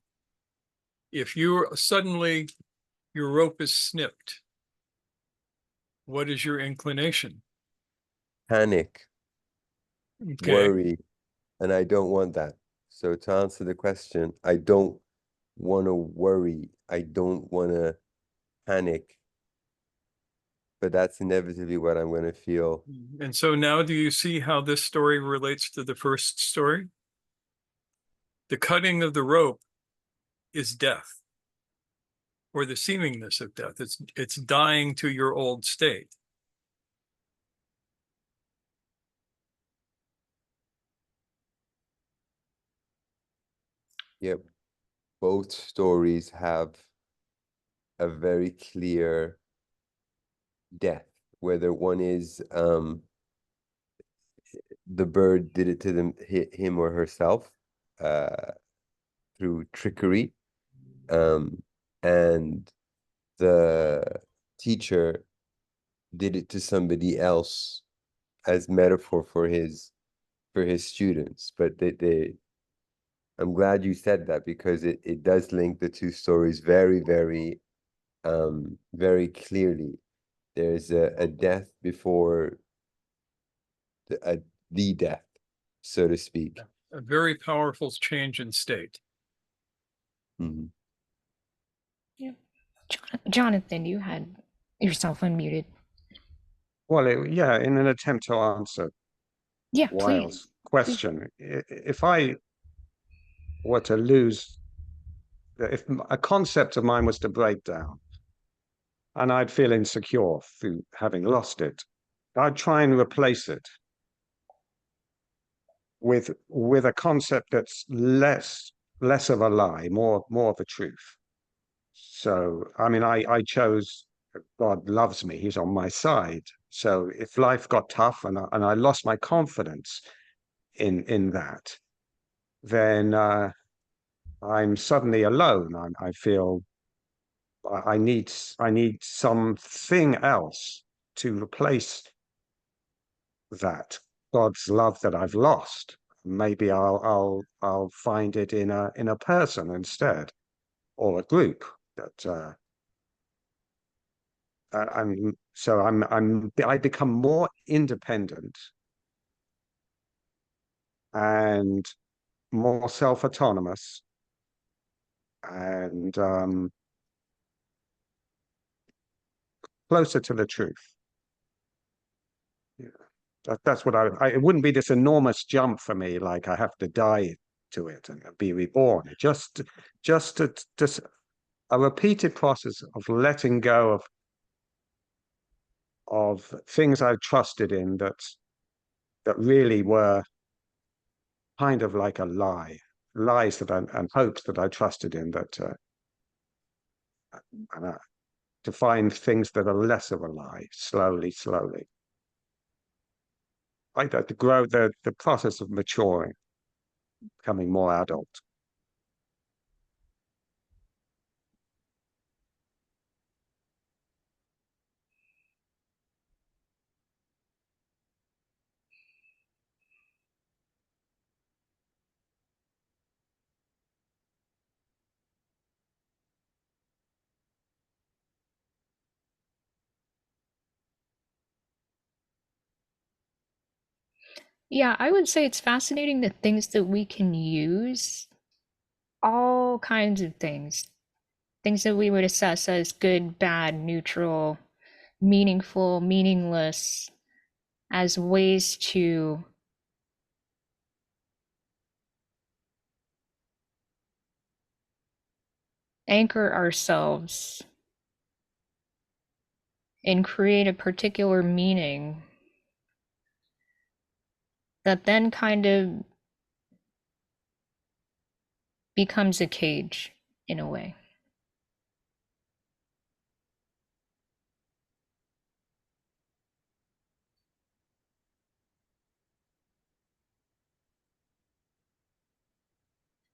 If you suddenly your rope is snipped, what is your inclination? Panic, Okay. worry, and I don't want that. So to answer the question, I don't want to worry. I don't want to panic, but that's inevitably what I'm going to feel. And so now do you see how this story relates to the first story? The cutting of the rope is death, or the seemingness of death. It's dying to your old state. Yep. Both stories have a very clear death, whether one is the bird did it to him or herself through trickery, and the teacher did it to somebody else as metaphor for his students. But I'm glad you said that, because it does link the two stories very, very very clearly. There's a death before the death, so to speak. A very powerful change in state. Mhm. Yeah. Jonathan, you had yourself unmuted. Well, yeah, in an attempt to answer Yeah, Wiles' please. question, if I were to lose, if a concept of mine was to break down and I'd feel insecure through having lost it, I'd try and replace it with a concept that's less of a lie, more of a truth. So, I mean, I chose God loves me; He's on my side. So, if life got tough and I lost my confidence in that, then I'm suddenly alone. I feel I need something else to replace that God's love that I've lost. Maybe I'll find it in a person instead, or a group that I become more independent and more self-autonomous and closer to the truth. Yeah. That's what it wouldn't be this enormous jump for me, like I have to die to it and be reborn. Just a repeated process of letting go of things I trusted in that really were kind of like a lies and hopes that I trusted in and, to find things that are less of a lie, slowly. Like that, to grow the process of maturing, becoming more adult. Yeah, I would say it's fascinating the things that we can use, all kinds of things that we would assess as good, bad, neutral, meaningful, meaningless, as ways to anchor ourselves and create a particular meaning that then kind of becomes a cage in a way.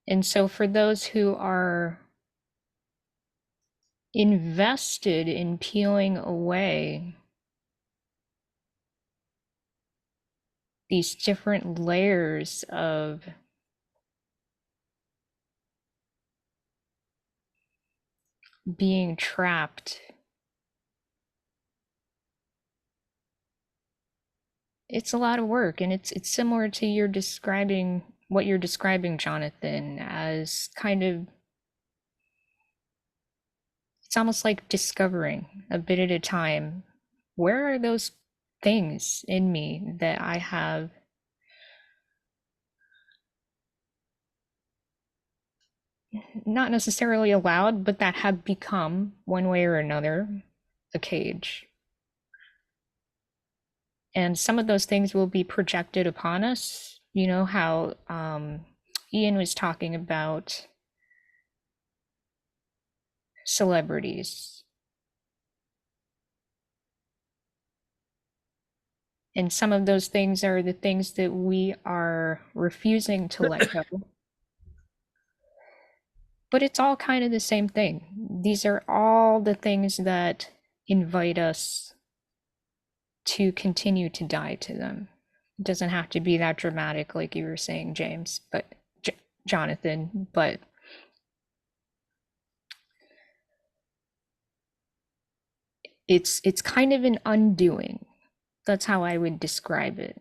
And so for those who are invested in peeling away these different layers of being trapped. It's a lot of work, and it's similar to what you're describing, Jonathan, as kind of, it's almost like discovering a bit at a time, where are those things in me that I have not necessarily allowed, but that have become, one way or another, a cage. And some of those things will be projected upon us. You know how Ian was talking about celebrities. And some of those things are the things that we are refusing to let go. But it's all kind of the same thing. These are all the things that invite us to continue to die to them. It doesn't have to be that dramatic, like you were saying, James, but Jonathan, but it's kind of an undoing. That's how I would describe it.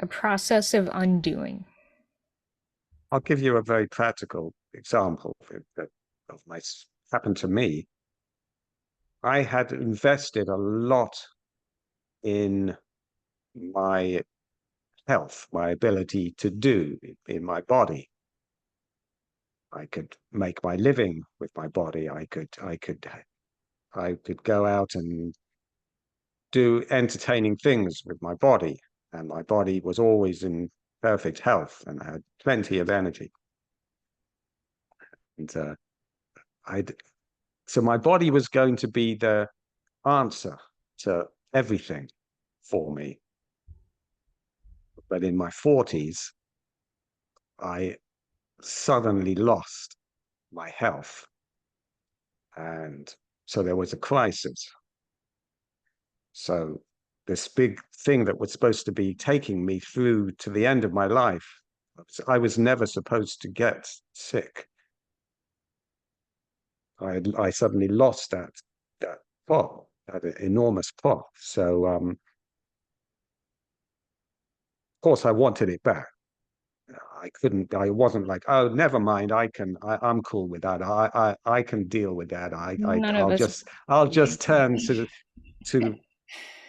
A process of undoing. I'll give you a very practical example of my happened to me. I had invested a lot in my health, my ability to do in my body. I could make my living with my body. I could go out and do entertaining things with my body, and my body was always in perfect health, and I had plenty of energy. And so my body was going to be the answer to everything for me. But in my 40s, I suddenly lost my health. And so there was a crisis. So this big thing that was supposed to be taking me through to the end of my life, I was never supposed to get sick. I suddenly lost that pot, that enormous pot. So of course I wanted it back. I wasn't like, oh, never mind, I'm cool with that. I can deal with that. None of us. I'll just turn to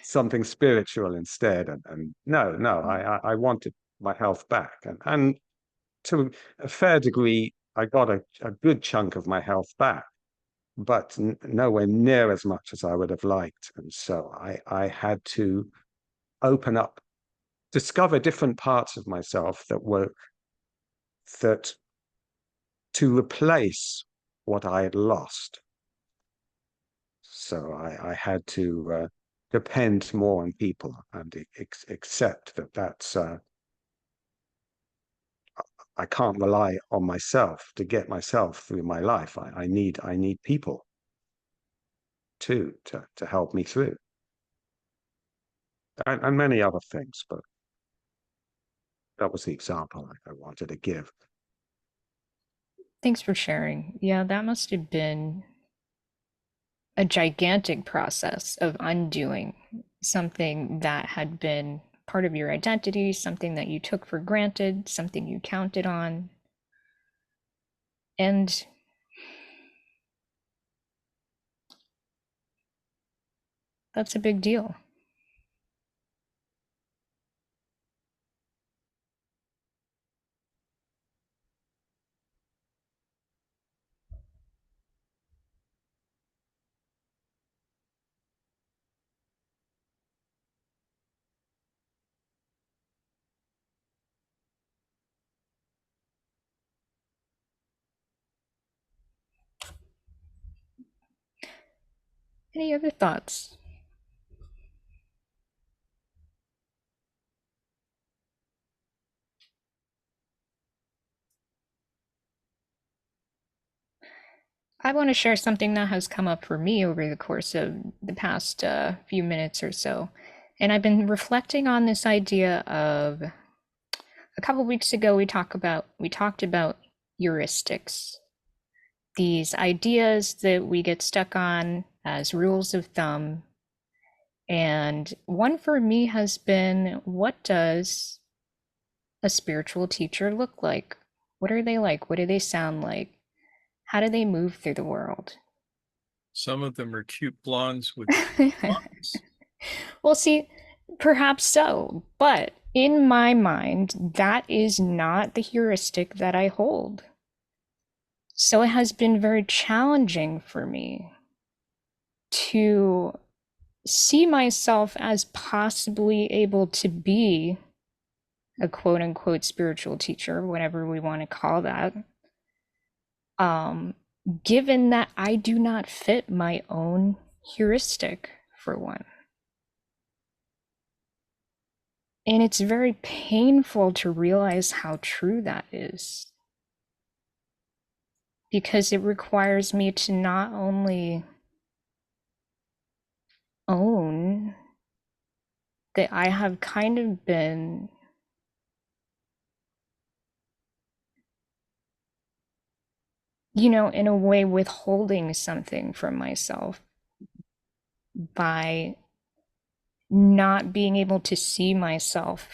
something spiritual instead. And no, I wanted my health back. And to a fair degree, I got a good chunk of my health back, but nowhere near as much as I would have liked. And so I had to open up, discover different parts of myself that to replace what I had lost. So I had to depend more on people and accept that's I can't rely on myself to get myself through my life. I need people too to help me through, and many other things. But that was the example I wanted to give. Thanks for sharing. Yeah, that must have been a gigantic process of undoing something that had been part of your identity, something that you took for granted, something you counted on. And that's a big deal. Any other thoughts? I want to share something that has come up for me over the course of the past few minutes or so. And I've been reflecting on this idea of, a couple weeks ago we talked about heuristics, these ideas that we get stuck on as rules of thumb. And one for me has been, what does a spiritual teacher look like? What are they like? What do they sound like? How do they move through the world? Some of them are cute blondes with blondes. Well, see, perhaps so, but in my mind, that is not the heuristic that I hold. So it has been very challenging for me to see myself as possibly able to be a quote unquote spiritual teacher, whatever we want to call that, given that I do not fit my own heuristic, for one. And it's very painful to realize how true that is, because it requires me to not only own that I have kind of been in a way withholding something from myself by not being able to see myself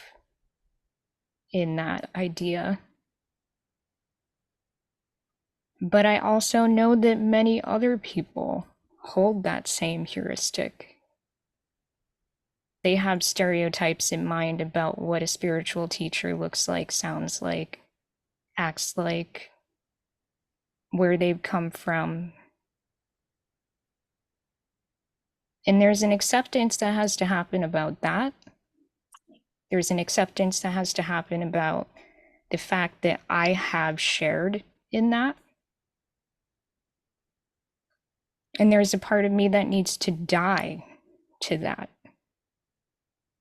in that idea. But I also know that many other people hold that same heuristic. They have stereotypes in mind about what a spiritual teacher looks like, sounds like, acts like, where they've come from. And there's an acceptance that has to happen about that. There's an acceptance that has to happen about the fact that I have shared in that. And there's a part of me that needs to die to that,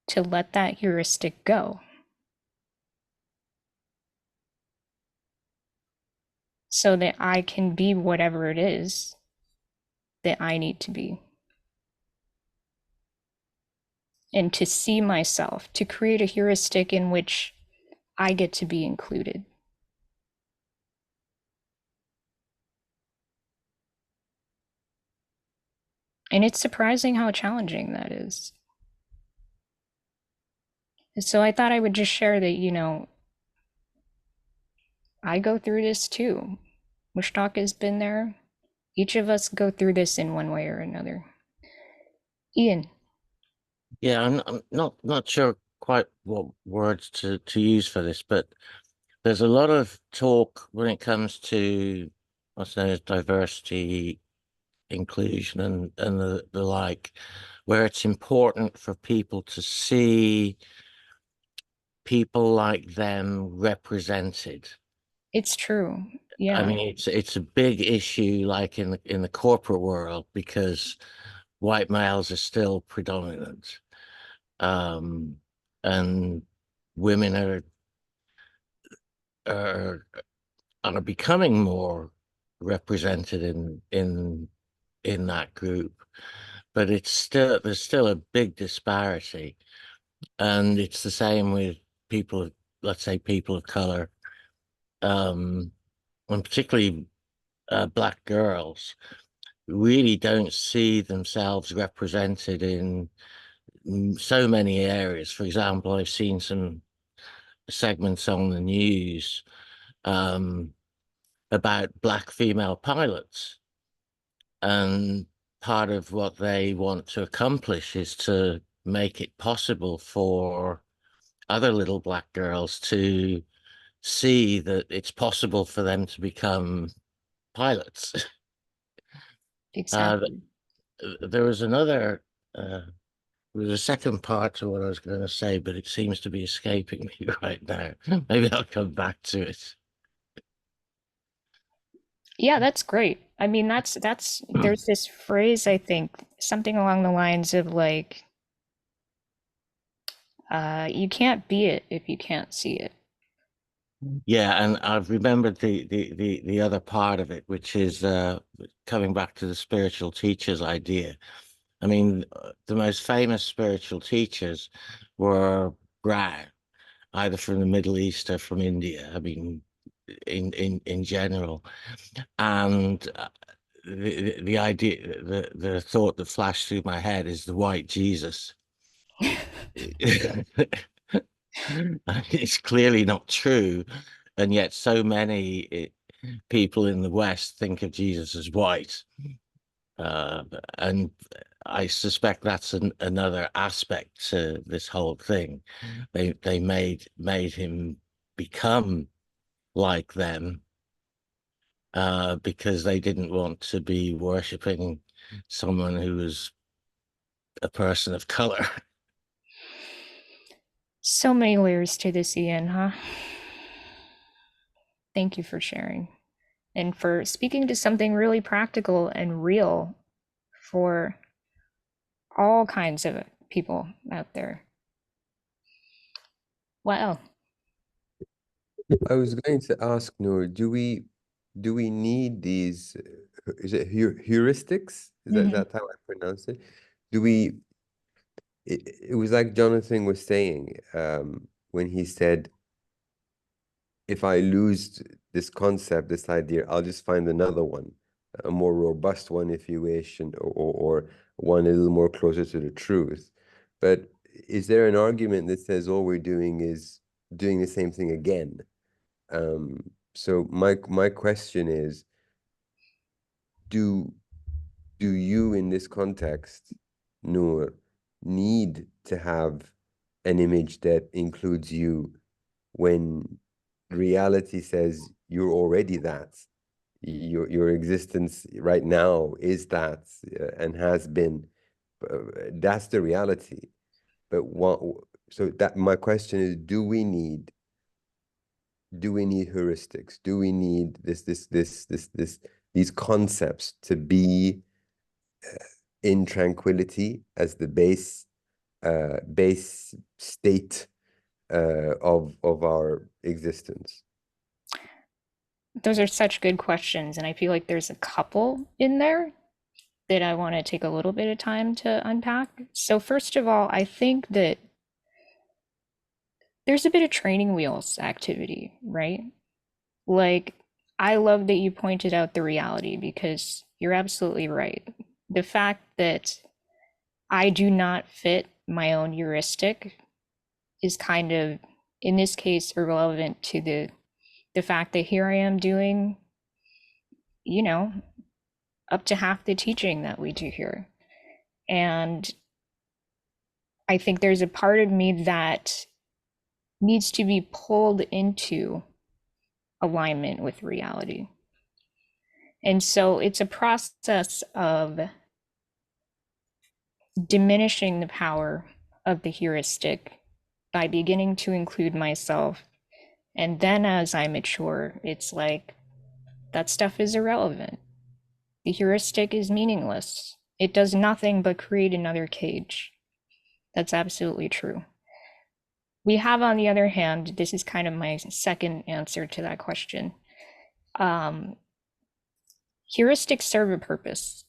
to let that heuristic go. So that I can be whatever it is that I need to be. And to see myself, to create a heuristic in which I get to be included. And it's surprising how challenging that is. So I thought I would just share that, I go through this too. Mushtaq has been there. Each of us go through this in one way or another. Ian. Yeah, I'm not sure quite what words to use for this, but there's a lot of talk when it comes to what's known as diversity, inclusion, and the like, where it's important for people to see people like them represented. It's true. Yeah. I mean, it's a big issue, like in the corporate world, because white males are still predominant, and women are are becoming more represented in that group, but there's still a big disparity, and it's the same with people, let's say people of color, and particularly black girls really don't see themselves represented in so many areas. For example, I've seen some segments on the news about black female pilots, and part of what they want to accomplish is to make it possible for other little black girls to see that it's possible for them to become pilots. Exactly. There was another there was a second part to what I was going to say, but it seems to be escaping me right now. Maybe I'll come back to it. Yeah, that's great. I mean, that's there's this phrase, I think, something along the lines of like, you can't be it if you can't see it. Yeah, and I've remembered the other part of it, which is coming back to the spiritual teachers idea. I mean, the most famous spiritual teachers were brown, either from the Middle East or from India. I mean, in general. And the idea, the thought that flashed through my head is the white Jesus. It's clearly not true, and yet so many people in the West think of Jesus as white, and I suspect that's another aspect to this whole thing. They made him become like them because they didn't want to be worshipping someone who was a person of color. So many layers to this, Ian, huh? Thank you for sharing and for speaking to something really practical and real for all kinds of people out there. Wow. I was going to ask Noor, do we need these, is it heuristics? Is that how I pronounce it? Do we, it was like Jonathan was saying, when he said, if I lose this concept, this idea, I'll just find another one, a more robust one, if you wish, and or one a little more closer to the truth. But is there an argument that says all we're doing is doing the same thing again? So my question is, do you in this context, Noor, need to have an image that includes you when reality says you're already that? Your existence right now is that, and has been. That's the reality. But what? So that my question is: do we need heuristics? Do we need these concepts to be in tranquility as the base state of our existence? Those are such good questions, and I feel like there's a couple in there that I want to take a little bit of time to unpack. So first of all, I think that there's a bit of training wheels activity, right? Like, I love that you pointed out the reality because you're absolutely right. The fact that I do not fit my own heuristic is kind of, in this case, irrelevant to the fact that here I am doing, you know, up to half the teaching that we do here. And I think there's a part of me that needs to be pulled into alignment with reality. And so it's a process of diminishing the power of the heuristic by beginning to include myself. And then as I mature, it's like that stuff is irrelevant. The heuristic is meaningless. It does nothing but create another cage. That's absolutely true. We have, on the other hand, this is kind of my second answer to that question. Heuristics serve a purpose,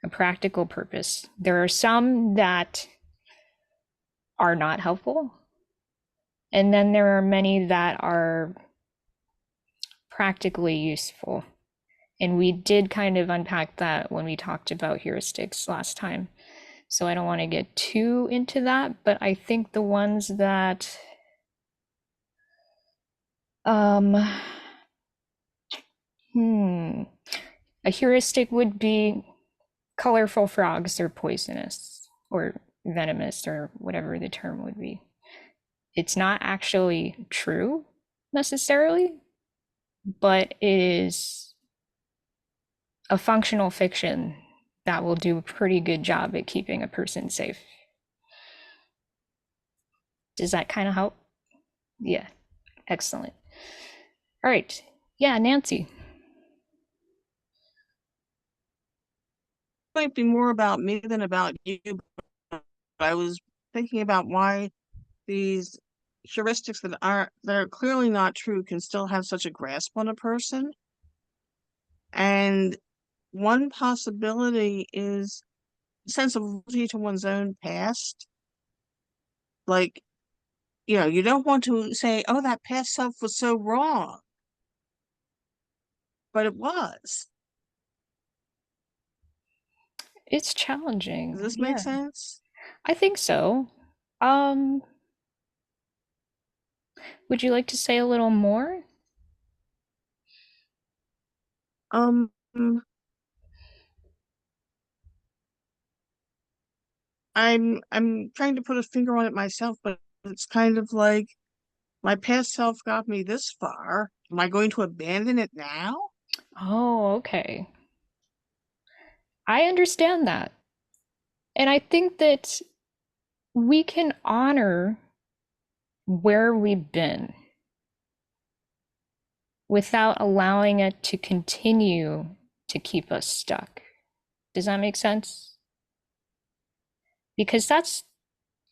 a practical purpose. There are some that are not helpful, and then there are many that are practically useful. And we did kind of unpack that when we talked about heuristics last time. So I don't want to get too into that, but I think the ones that a heuristic would be colorful frogs are poisonous or venomous or whatever the term would be. It's not actually true necessarily, but it is a functional fiction that will do a pretty good job at keeping a person safe. Does that kind of help? Yeah, excellent. All right. Yeah, Nancy. Might be more about me than about you. But I was thinking about why these heuristics that are clearly not true can still have such a grasp on a person. And one possibility is a sense of loyalty to one's own past. Like, you know, you don't want to say, oh, that past self was so wrong. but it was. It's challenging. Does this Yeah, make sense? I think so. Um, would you like to say a little more? Um, I'm trying to put a finger on it myself, but it's kind of like my past self got me this far. Am I going to abandon it now? Oh, okay. I understand that. And I think that we can honor where we've been without allowing it to continue to keep us stuck. Does that make sense? Because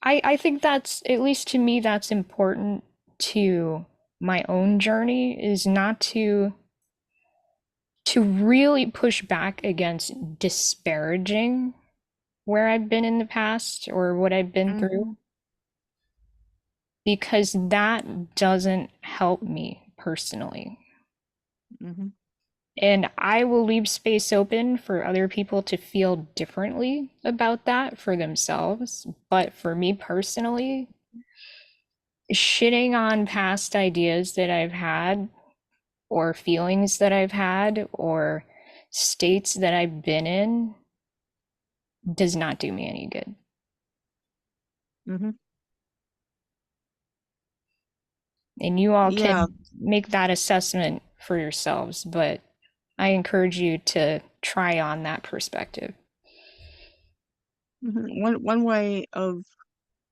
I think that's, at least to me, that's important to my own journey, is not to really push back against disparaging where I've been in the past or what I've been through, because that doesn't help me personally. Mm-hmm. And I will leave space open for other people to feel differently about that for themselves. But for me personally, shitting on past ideas that I've had, or feelings that I've had, or states that I've been in, does not do me any good. Mm-hmm. And you all Yeah. can make that assessment for yourselves, but I encourage you to try on that perspective. Mm-hmm. One way of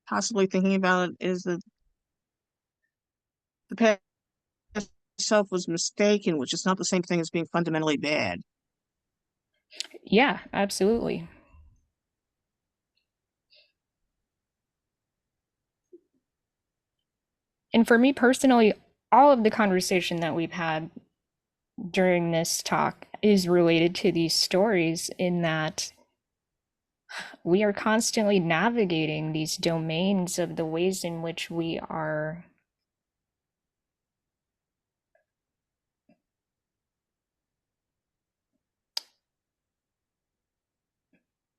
possibly thinking about it is that the past self was mistaken, which is not the same thing as being fundamentally bad. Yeah, absolutely. And for me personally, all of the conversation that we've had during this talk is related to these stories, in that we are constantly navigating these domains of the ways in which we are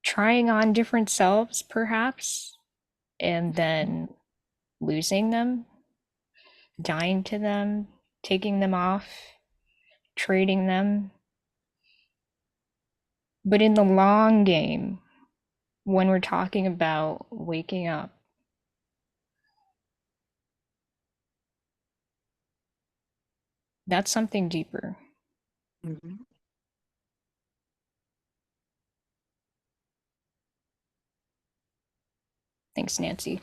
trying on different selves, perhaps, and then losing them, dying to them, taking them off, trading them. But in the long game, when we're talking about waking up, that's something deeper. Mm-hmm. Thanks, Nancy.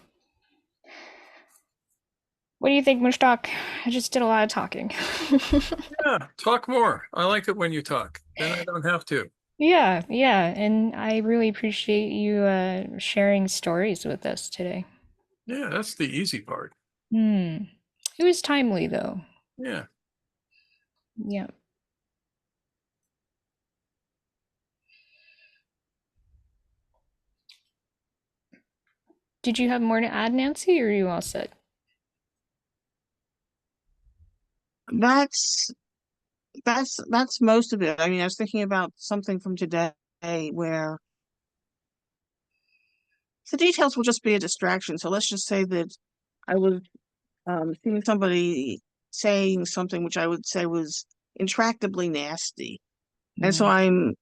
What do you think, Mushtaq? I just did a lot of talking. Yeah, talk more. I like it when you talk. Then I don't have to. Yeah, and I really appreciate you sharing stories with us today. Yeah, that's the easy part. It was timely, though. Yeah. Yeah. Did you have more to add, Nancy, or are you all set? That's most of it. I mean, I was thinking about something from today where the details will just be a distraction. So let's just say that I was seeing somebody saying something which I would say was intractably nasty. And so I'm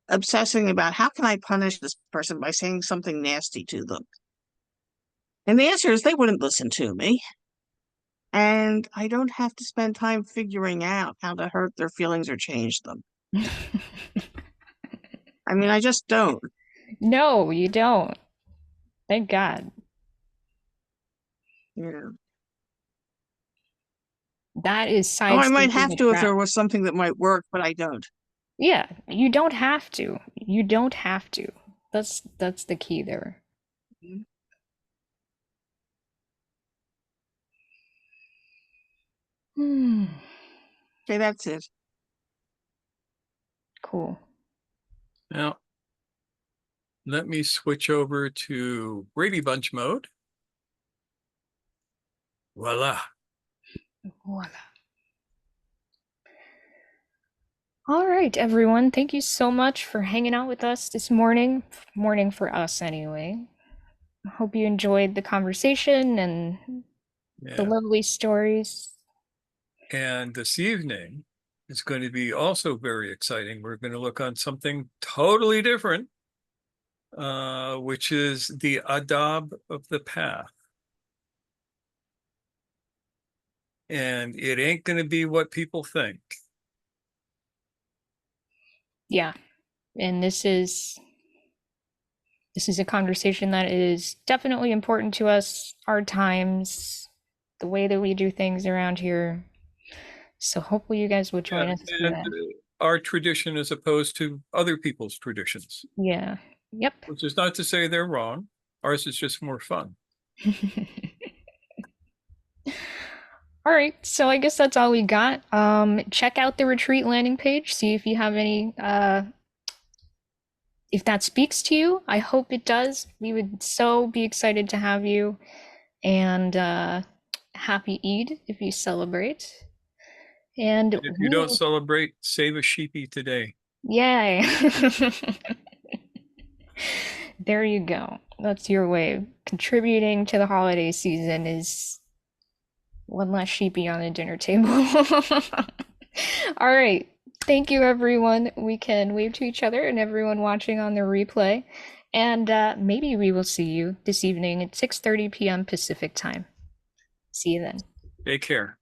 obsessing about how can I punish this person by saying something nasty to them. And the answer is they wouldn't listen to me. And I don't have to spend time figuring out how to hurt their feelings or change them. I mean, I just don't. No, you don't. Thank God. Yeah. That is Oh, I might sidestepping have the to if trap. there was something that might work, but I don't. Yeah, you don't have to. You don't have to. That's the key there. Mhm. Hmm. Okay, that's it. Cool. Now, let me switch over to Brady Bunch mode. Voila. Voila. All right, everyone. Thank you so much for hanging out with us this morning. Morning for us, anyway. Hope you enjoyed the conversation and the Yeah. lovely stories. And this evening is going to be also very exciting. We're going to look on something totally different, which is the adab of the path. And it ain't going to be what people think. Yeah, and this is a conversation that is definitely important to us, our times, the way that we do things around here. So hopefully you guys will join Yeah, us for and that. our tradition as opposed to other people's traditions, Yeah. Yep. which is not to say they're wrong. Ours is just more fun. All right, so I guess that's all we got. Check out the retreat landing page, see if you have any if that speaks to you. I hope it does. We would so be excited to have you. And happy Eid if you celebrate. And And if you don't celebrate, save a sheepy today. yay. There you go. That's your way of contributing to the holiday season, is one less sheepy on the dinner table. All right. Thank you, everyone. We can wave to each other and everyone watching on the replay. And maybe we will see you this evening at 6:30 p.m. Pacific time. See you then. Take care.